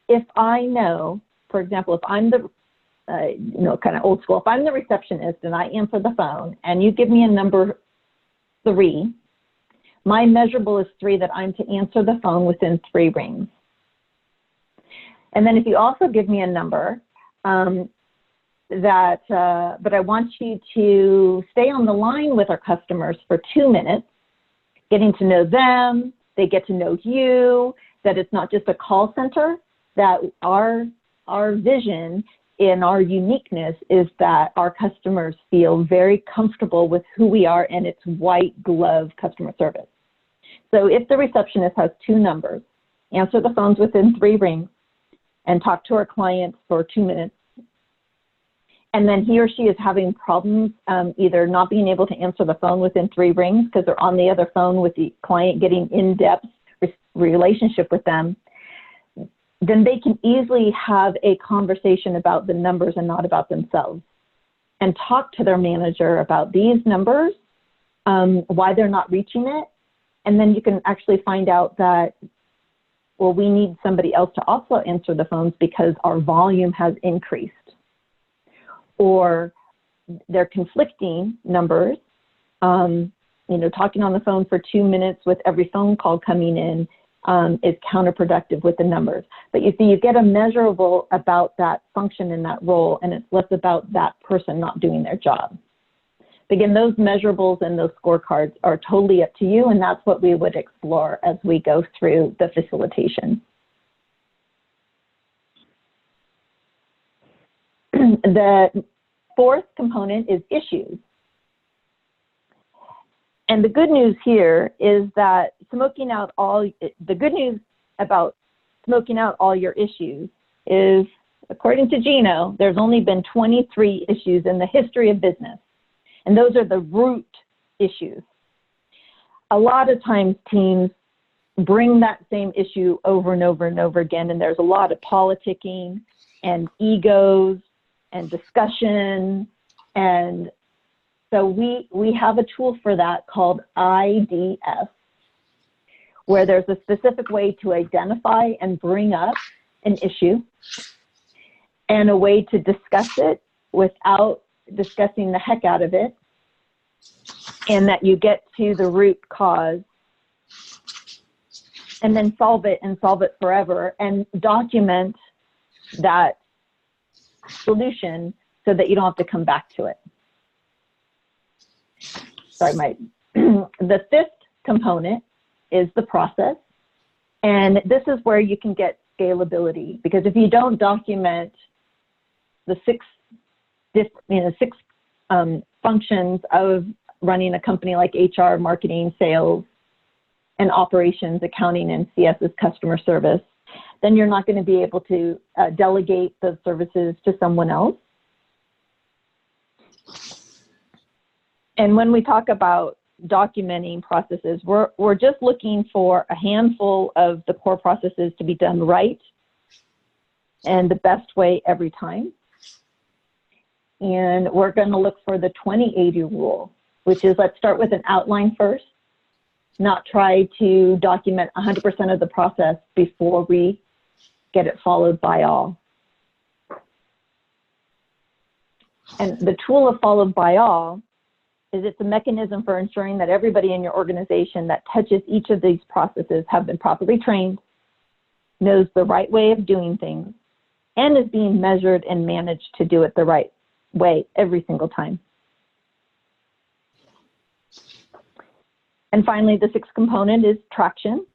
if I know, for example, if I'm the, kind of old school, if I'm the receptionist and I answer the phone and you give me a number 3, my measurable is 3, that I'm to answer the phone within 3 rings. And then if you also give me a number but I want you to stay on the line with our customers for 2 minutes, getting to know them, they get to know you, that it's not just a call center, that our vision in our uniqueness is that our customers feel very comfortable with who we are, and it's white glove customer service. So if the receptionist has 2 numbers, answer the phones within 3 rings and talk to our clients for 2 minutes, and then he or she is having problems either not being able to answer the phone within 3 rings because they're on the other phone with the client getting in-depth relationship with them, then they can easily have a conversation about the numbers and not about themselves, and talk to their manager about these numbers, why they're not reaching it. And then you can actually find out that, well, we need somebody else to also answer the phones because our volume has increased. Or they're conflicting numbers, talking on the phone for 2 minutes with every phone call coming in is counterproductive with the numbers. But you see, you get a measurable about that function in that role, and it's less about that person not doing their job. Again, those measurables and those scorecards are totally up to you, and that's what we would explore as we go through the facilitation. The 4th component is issues. And the good news here is that the good news about smoking out all your issues is, according to Gino, there's only been 23 issues in the history of business. And those are the root issues. A lot of times teams bring that same issue over and over and over again, and there's a lot of politicking and egos and discussion. And so we have a tool for that called IDS, where there's a specific way to identify and bring up an issue and a way to discuss it without discussing the heck out of it, and that you get to the root cause and then solve it forever, and document that solution so that you don't have to come back to it. Sorry, the 5th component is the process. And this is where you can get scalability, because if you don't document the 6 functions of running a company like HR, marketing, sales, and operations, accounting, and CS is customer service, then you're not going to be able to delegate those services to someone else. And when we talk about documenting processes, we're just looking for a handful of the core processes to be done right and the best way every time. And we're going to look for the 20/80 rule, which is, let's start with an outline first, not try to document 100% of the process before we get it followed by all. And the tool of followed by all is, it's a mechanism for ensuring that everybody in your organization that touches each of these processes have been properly trained, knows the right way of doing things, and is being measured and managed to do it the right way every single time. And finally, the 6th component is traction.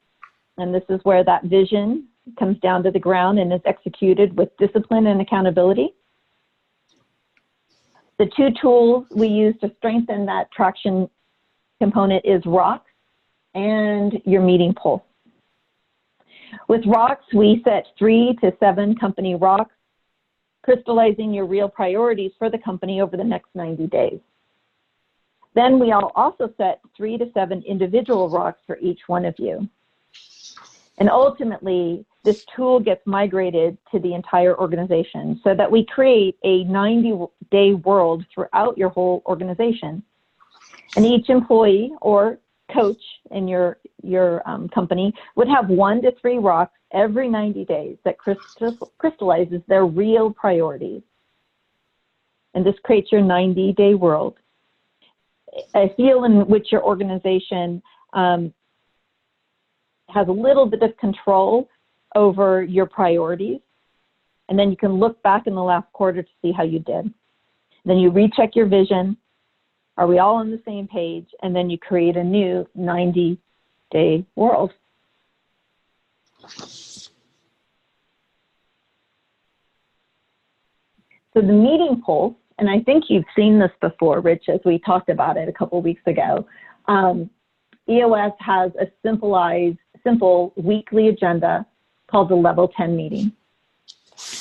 And this is where that vision comes down to the ground and is executed with discipline and accountability. The 2 tools we use to strengthen that traction component is rocks and your meeting pulse. With rocks, we set 3 to 7 company rocks, crystallizing your real priorities for the company over the next 90 days. Then we all also set 3 to 7 individual rocks for each one of you. And ultimately, this tool gets migrated to the entire organization so that we create a 90-day world throughout your whole organization. And each employee or coach in your company would have 1 to 3 rocks every 90 days that crystallizes their real priorities. And this creates your 90-day world. I feel in which your organization has a little bit of control over your priorities. And then you can look back in the last quarter to see how you did. Then you recheck your vision. Are we all on the same page? And then you create a new 90-day world. So the meeting pulse, and I think you've seen this before, Rich, as we talked about it a couple of weeks ago. EOS has a simple weekly agenda called the Level 10 meeting.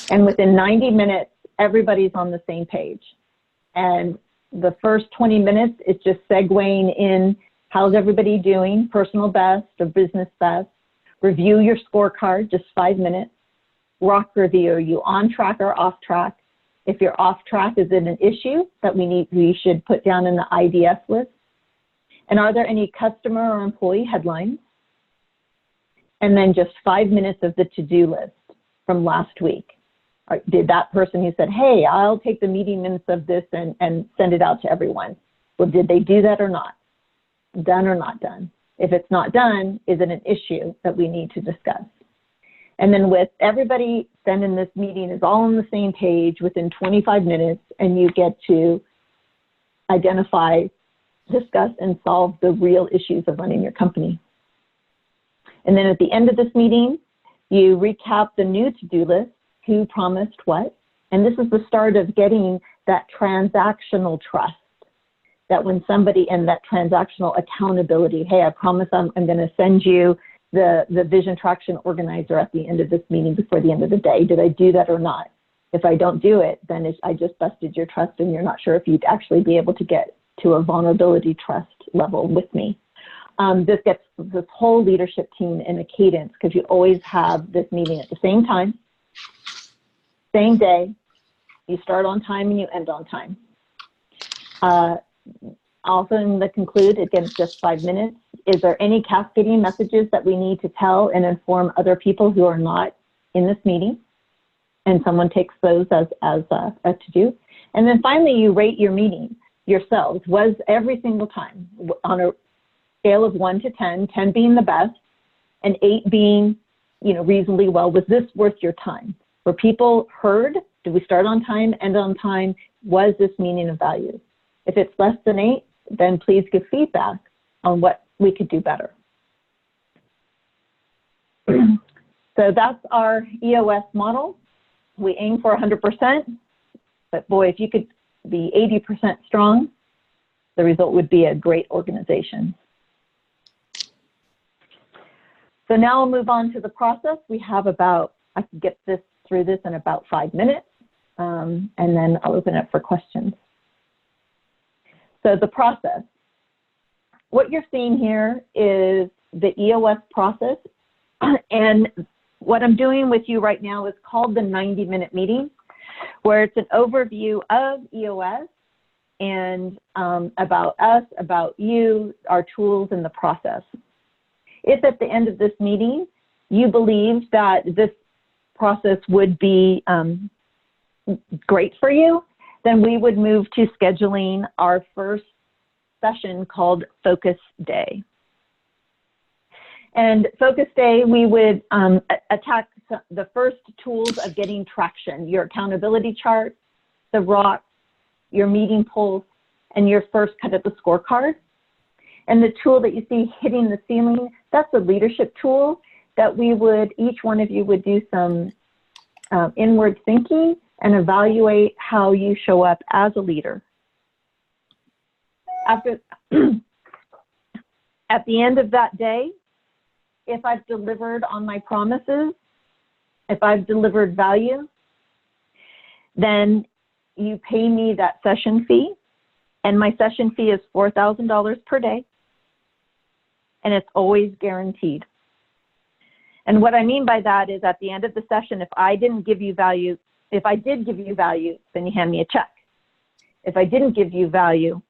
And within 90 minutes, everybody's on the same page. And the first 20 minutes is just segueing in, how's everybody doing, personal best or business best. Review your scorecard, just 5 minutes. Rock review, are you on track or off track? If you're off track, is it an issue that we should put down in the IDS list? And are there any customer or employee headlines? And then just 5 minutes of the to-do list from last week. Did that person who said, hey, I'll take the meeting minutes of this and send it out to everyone? Well, did they do that or not? Done or not done? If it's not done, is it an issue that we need to discuss? And then with everybody then in this meeting is all on the same page within 25 minutes, and you get to identify, discuss, and solve the real issues of running your company. And then at the end of this meeting, you recap the new to-do list, who promised what, and this is the start of getting that transactional trust, that when somebody, and that transactional accountability, hey, I promise I'm going to send you the vision traction organizer at the end of this meeting before the end of the day. Did I do that or not? If I don't do it, then I just busted your trust and you're not sure if you'd actually be able to get to a vulnerability trust level with me. This gets this whole leadership team in a cadence because you always have this meeting at the same time, same day. You start on time and you end on time. Also in the conclude, again, it's just 5 minutes. Is there any cascading messages that we need to tell and inform other people who are not in this meeting? And someone takes those as a to-do. And then finally, you rate your meeting yourselves. Was every single time on a scale of 1 to 10, 10 being the best, and 8 being, reasonably well, was this worth your time? Were people heard? Did we start on time, end on time? Was this meaning of value? If it's less than 8, then please give feedback on what we could do better. So that's our EOS model. We aim for 100%, but boy, if you could be 80% strong, the result would be a great organization. So now I'll move on to the process. We have about, I can get through this in about 5 minutes, and then I'll open it for questions. So the process. What you're seeing here is the EOS process, and what I'm doing with you right now is called the 90-minute meeting, where it's an overview of EOS and about us, about you, our tools, and the process. If at the end of this meeting you believe that this process would be great for you, then we would move to scheduling our first session called Focus Day. And Focus Day, we would attack the first tools of getting traction, your accountability chart, the rocks, your meeting pulse, and your first cut at the scorecard. And the tool that you see hitting the ceiling, that's a leadership tool that we would, each one of you would do some inward thinking and evaluate how you show up as a leader. After, at the end of that day, if I've delivered on my promises, if I've delivered value, then you pay me that session fee, and my session fee is $4,000 per day, and it's always guaranteed. And what I mean by that is at the end of the session, if I didn't give you value, if I did give you value, then you hand me a check. If I didn't give you value,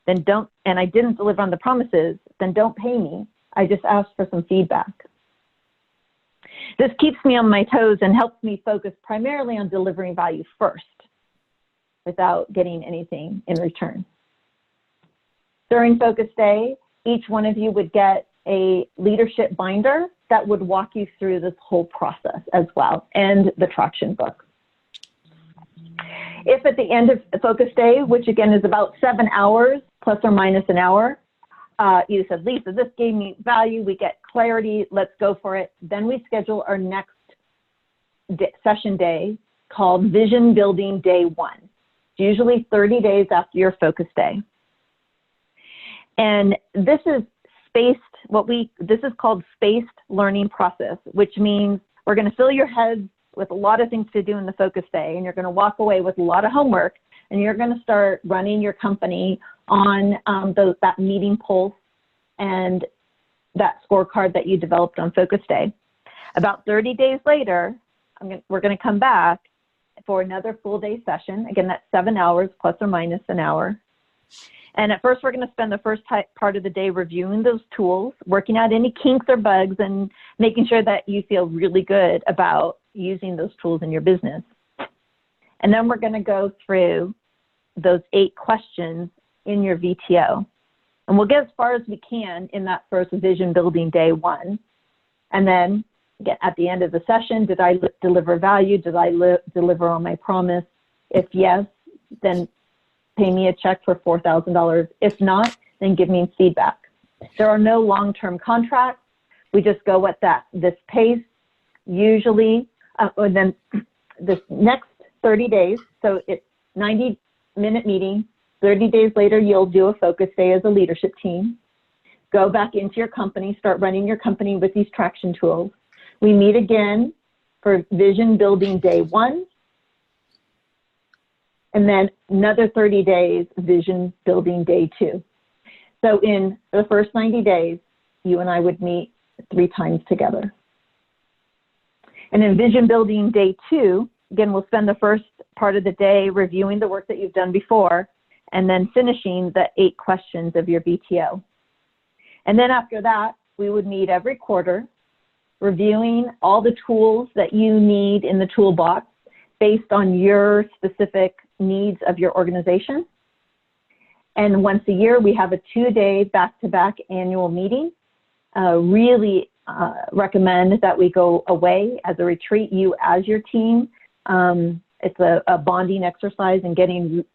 then don't, and I didn't deliver on the promises, then don't pay me. I just asked for some feedback. This keeps me on my toes and helps me focus primarily on delivering value first without getting anything in return. During Focus Day, each one of you would get a leadership binder that would walk you through this whole process as well, and the traction book. If at the end of Focus Day, which again is about 7 hours, plus or minus an hour, you said, Lisa, this gave me value, we get clarity, let's go for it. Then we schedule our next session day called Vision Building Day 1. It's usually 30 days after your Focus Day. And this is spaced, this is called spaced learning process, which means we're going to fill your heads with a lot of things to do in the Focus Day, and you're going to walk away with a lot of homework, and you're going to start running your company on that meeting pulse and that scorecard that you developed on Focus Day. About 30 days later, we're going to come back for another full day session. Again, that's 7 hours plus or minus an hour. And at first, we're going to spend the first part of the day reviewing those tools, working out any kinks or bugs, and making sure that you feel really good about using those tools in your business. And then we're going to go through those 8 questions in your VTO. And we'll get as far as we can in that first Vision Building Day 1. And then again, at the end of the session, did I deliver value? Did I deliver on my promise? If yes, then pay me a check for $4,000. If not, then give me feedback. There are no long-term contracts. We just go at this pace. Usually, and then this next 30 days, so it's 90-minute meeting. 30 days later, you'll do a Focus Day as a leadership team. Go back into your company, start running your company with these traction tools. We meet again for Vision Building Day 1. And then another 30 days, Vision Building Day 2. So in the first 90 days, you and I would meet 3 times together. And in Vision Building Day 2, again, we'll spend the first part of the day reviewing the work that you've done before, and then finishing the 8 questions of your VTO. And then after that, we would meet every quarter, reviewing all the tools that you need in the toolbox based on your specific needs of your organization. And once a year, we have a 2-day back-to-back annual meeting. Really recommend that we go away as a retreat, you as your team. It's a bonding exercise and getting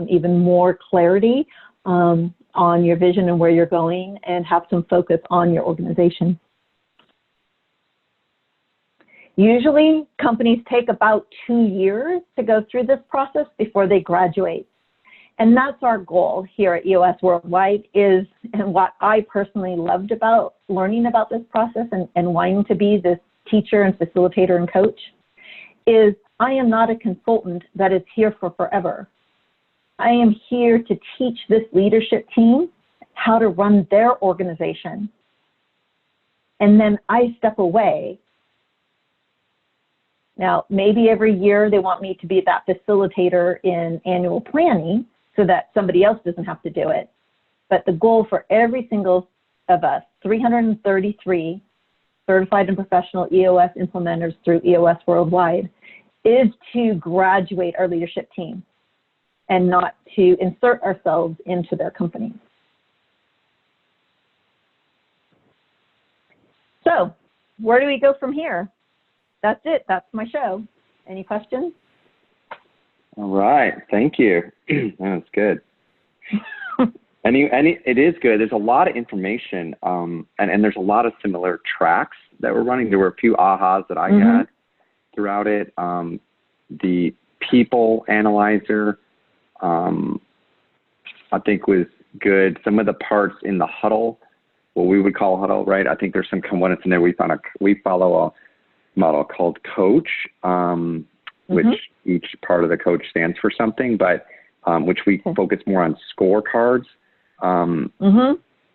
even more clarity on your vision and where you're going, and have some focus on your organization. Usually, companies take about 2 years to go through this process before they graduate. And that's our goal here at EOS Worldwide, and what I personally loved about learning about this process and wanting to be this teacher and facilitator and coach, is I am not a consultant that is here for forever. I am here to teach this leadership team how to run their organization. And then I step away. Now, maybe every year they want me to be that facilitator in annual planning so that somebody else doesn't have to do it. But the goal for every single of us, 333 certified and professional EOS implementers through EOS Worldwide, is to graduate our leadership team and not to insert ourselves into their company. So, where do we go from here? That's it. That's my show. Any questions? All right. Thank you. That's good. It is good. There's a lot of information, and there's a lot of similar tracks that we're running. There were a few ahas that I had throughout it. The people analyzer, I think was good. Some of the parts in the huddle, what we would call huddle, right? I think there's some components in there. We follow a model called coach, which each part of the coach stands for something, but which we focus more on scorecards.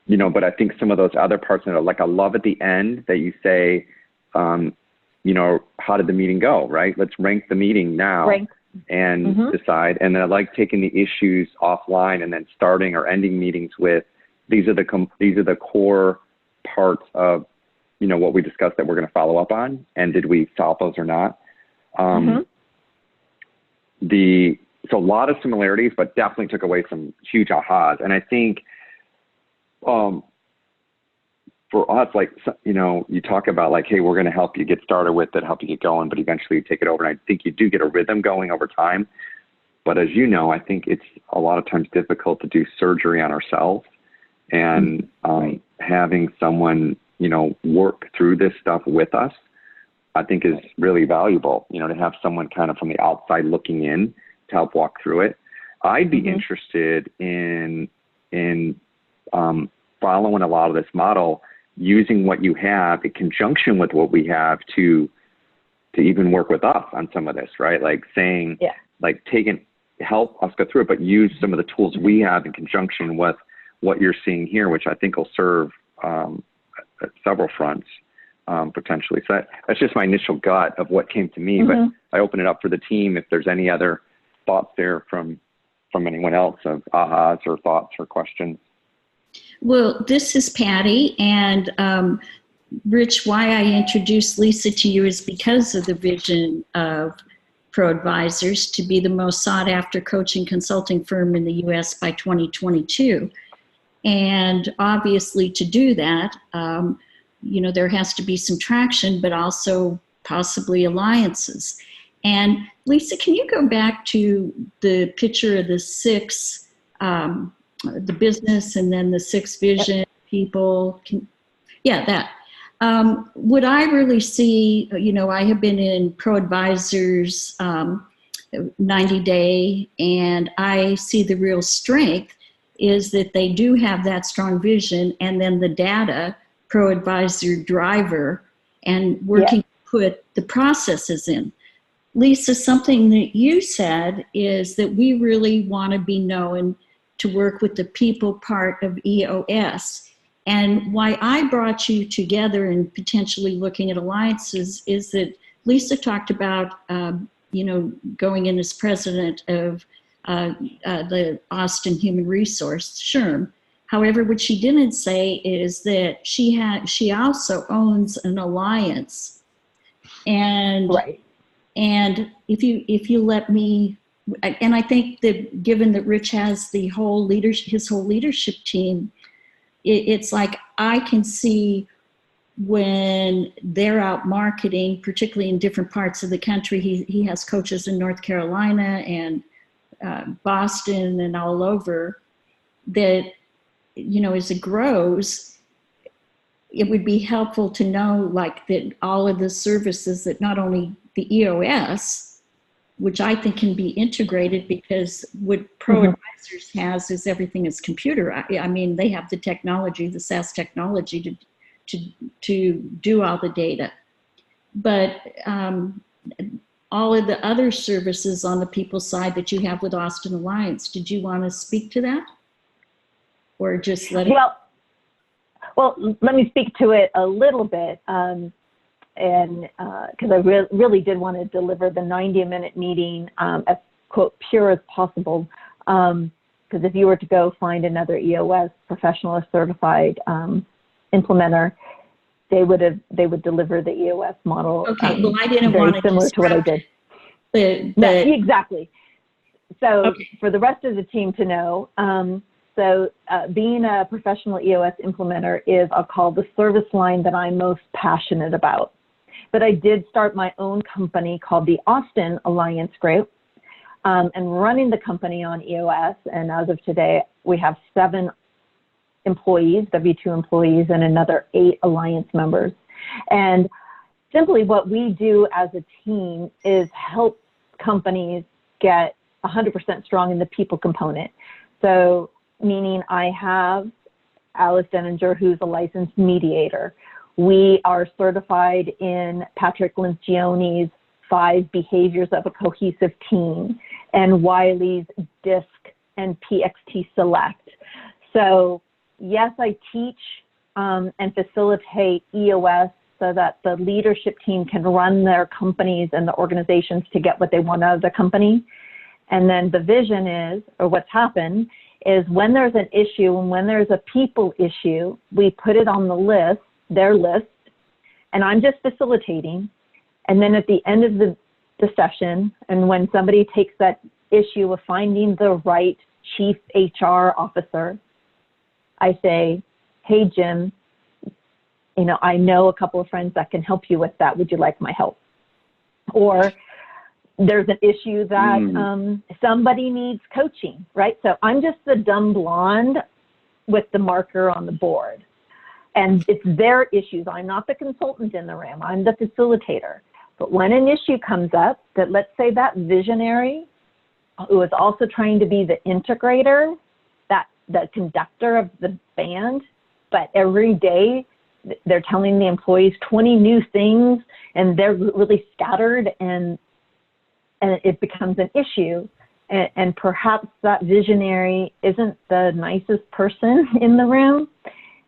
You know, but I think some of those other parts, like I love at the end that you say, you know, how did the meeting go, right? Let's rank the meeting now and decide. And then I like taking the issues offline and then starting or ending meetings with, these are the core parts of, you know, what we discussed that we're going to follow up on. And did we solve those or not? So a lot of similarities, but definitely took away some huge ahas. And I think, for us, like, you know, you talk about like, hey, we're going to help you get started with it, help you get going, but eventually you take it over. And I think you do get a rhythm going over time. But as you know, I think it's a lot of times difficult to do surgery on ourselves, and having someone, you know, work through this stuff with us, I think is really valuable, you know, to have someone kind of from the outside looking in to help walk through it. I'd be interested in following a lot of this model, using what you have in conjunction with what we have to even work with us on some of this, right? Like saying, like help us go through it, but use some of the tools we have in conjunction with what you're seeing here, which I think will serve at several fronts potentially. So that's just my initial gut of what came to me, but I open it up for the team if there's any other thoughts there from anyone else of ahas or thoughts or questions. Well, this is Patty, and Rich, why I introduced Lisa to you is because of the vision of Pro Advisors to be the most sought after coaching consulting firm in the U.S. by 2022. And obviously to do that, you know, there has to be some traction, but also possibly alliances. And Lisa, can you go back to the picture of the six, the business and then the six vision people? That. Would I really see, you know, I have been in Pro Advisors 90 day, and I see the real strength is that they do have that strong vision, and then the data, Pro Advisor driver, and working to put the processes in. Lisa, something that you said is that we really want to be known to work with the people part of EOS. And why I brought you together and potentially looking at alliances is that Lisa talked about, you know, going in as president of the Austin Human Resource, SHRM. However, what she didn't say is that she also owns an alliance. And and if you let me, and I think that given that Rich has his whole leadership team, it's like I can see when they're out marketing, particularly in different parts of the country. He has coaches in North Carolina and Boston and all over, that, you know, as it grows, it would be helpful to know, like, that all of the services that not only the EOS, which I think can be integrated, because what Pro Advisors has is everything is computer. I mean, they have the technology, the SaaS technology to do all the data. But all of the other services on the people side that you have with Austin Alliance, did you want to speak to that? Or just let it? Well, let me speak to it a little bit. And because I really did want to deliver the 90-minute meeting as, quote, pure as possible. Because if you were to go find another EOS professional or certified implementer, they would deliver the EOS model. Okay, well, I didn't want to similar to what I did. No, exactly. So for the rest of the team to know, being a professional EOS implementer is, I'll call, the service line that I'm most passionate about. But I did start my own company called the Austin Alliance Group, and running the company on EOS. And as of today, we have 7 employees, W-2 employees, and another 8 Alliance members. And simply what we do as a team is help companies get 100% strong in the people component. So meaning I have Alice Denninger, who's a licensed mediator. We are certified in Patrick Lencioni's 5 behaviors of a cohesive team and Wiley's DISC and PXT Select. So yes, I teach and facilitate EOS so that the leadership team can run their companies and the organizations to get what they want out of the company. And then the vision is, or what's happened, is when there's an issue and when there's a people issue, we put it on the list, their list, and I'm just facilitating. And then at the end of the session, and when somebody takes that issue of finding the right chief HR officer, I say, hey, Jim, I know a couple of friends that can help you with that. Would you like my help? Or there's an issue that somebody needs coaching, right? So I'm just the dumb blonde with the marker on the board. And it's their issues. I'm not the consultant in the room. I'm the facilitator. But when an issue comes up, that let's say that visionary who is also trying to be the integrator, the conductor of the band, but every day they're telling the employees 20 new things and they're really scattered and it becomes an issue. And perhaps that visionary isn't the nicest person in the room,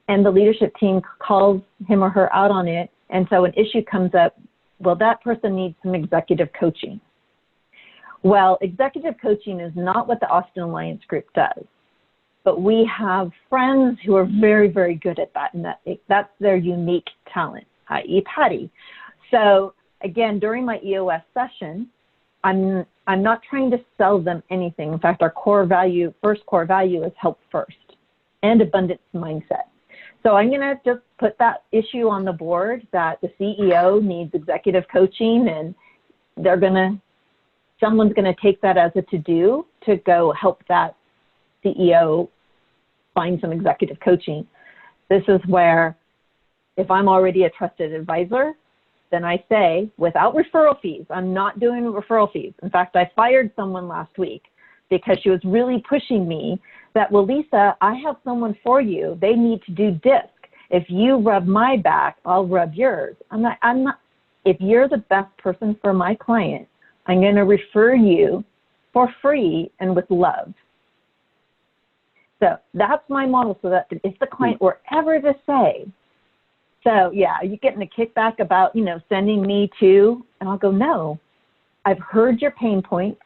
and the leadership team calls him or her out on it. And so an issue comes up, well, that person needs some executive coaching. Well, executive coaching is not what the Austin Alliance Group does, but we have friends who are very, very good at that, and that's their unique talent, i.e. Patty. So again, during my EOS session, I'm not trying to sell them anything. In fact, our first core value is help first and abundance mindset. So I'm going to just put that issue on the board that the CEO needs executive coaching, and someone's going to take that as a to-do to go help that CEO find some executive coaching. This is where, if I'm already a trusted advisor, then I say, without referral fees, I'm not doing referral fees. In fact, I fired someone last week because she was really pushing me that, well, Lisa, I have someone for you. They need to do DISC. If you rub my back, I'll rub yours. I'm not, if you're the best person for my client, I'm going to refer you for free and with love. So that's my model, so that if the client were ever to say, so yeah, are you getting a kickback about, sending me to, and I'll go, no, I've heard your pain points.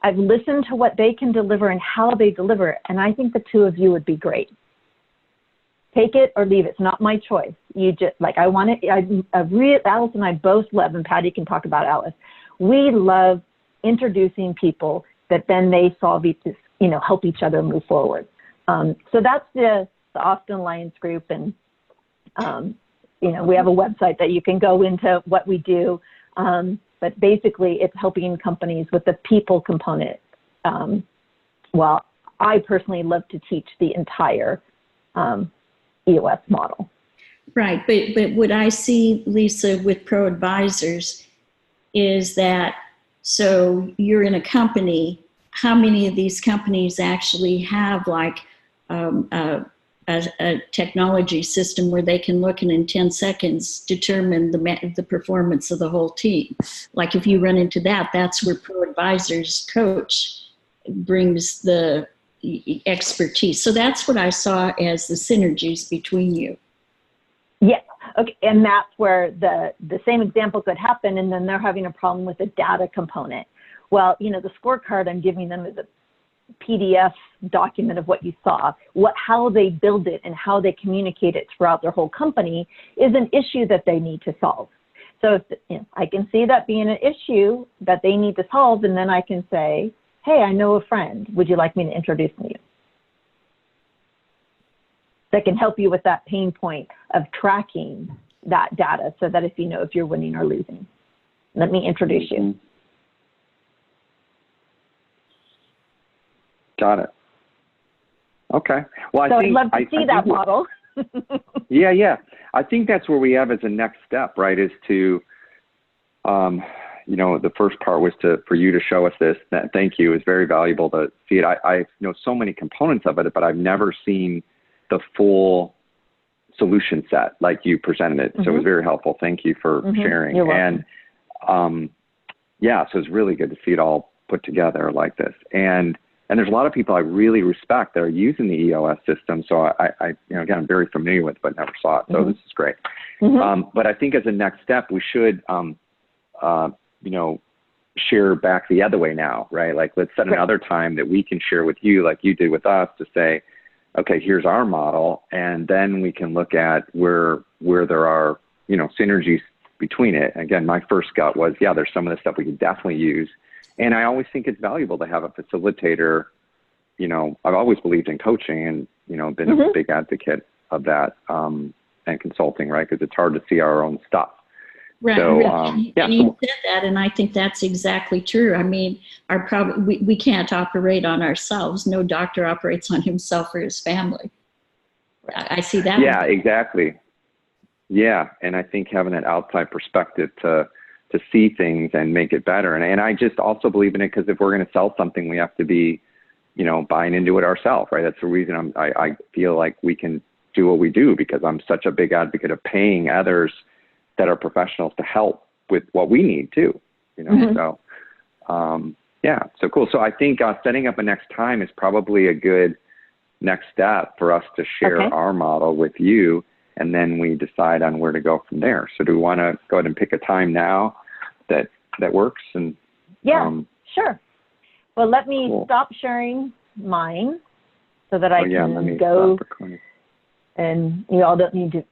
I've listened to what they can deliver and how they deliver it, and I think the two of you would be great. Take it or leave it. It's not my choice. You just, Alice and I both love, and Patty can talk about Alice, we love introducing people that then they solve help each other move forward. So that's the Austin Alliance Group, and we have a website that you can go into what we do, but basically it's helping companies with the people component. Well, I personally love to teach the entire EOS model. Right, but what I see, Lisa, with Pro Advisors is that, so you're in a company, how many of these companies actually have a technology system where they can look and in 10 seconds determine the performance of the whole team? Like if you run into that, that's where Pro Advisors coach brings the expertise. So that's what I saw as the synergies between you. Yes. Okay. And that's where the same example could happen, and then they're having a problem with the data component. Well, the scorecard I'm giving them is a PDF document of what you saw. How they build it and how they communicate it throughout their whole company is an issue that they need to solve. So I can see that being an issue that they need to solve, and then I can say, hey, I know a friend. Would you like me to introduce you? That can help you with that pain point of tracking that data so that if you're winning or losing. Let me introduce you. Got it. Okay. Well, I'd love to see that model. Yeah. I think that's where we have as a next step, right, is to, the first part was for you to show us this. Thank you. It was very valuable to see it. I know so many components of it, but I've never seen the full solution set like you presented it. So it was very helpful. Thank you for sharing. You're welcome. And so it's really good to see it all put together like this. And And there's a lot of people I really respect that are using the EOS system. So I you know, again, I'm very familiar with it, but never saw it. So this is great. But I think as a next step, we should, you know, share back the other way now, right? Like, let's set another time that we can share with you, like you did with us, to say, okay, here's our model. And then we can look at where there are, you know, synergies between it. Again, my first gut was, yeah, there's some of the stuff we could definitely use. And I always think it's valuable to have a facilitator. You know, I've always believed in coaching and, you know, been a big advocate of that, and consulting, right? Because it's hard to see our own stuff. Right. So, yeah. And you said that, and I think that's exactly true. I mean, we can't operate on ourselves. No doctor operates on himself or his family. I see that. Yeah, exactly. Yeah, and I think having that outside perspective to see things and make it better. And I just also believe in it, because if we're going to sell something, we have to be, you know, buying into it ourselves, right? That's the reason I feel like we can do what we do, because I'm such a big advocate of paying others that are professionals to help with what we need too, you know? So, yeah, so cool. So I think setting up a next time is probably a good next step for us to share our model with you, and then we decide on where to go from there. So do we want to go ahead and pick a time now that works? And yeah, sure. Well, let me stop sharing mine so that I can go, and you all don't need to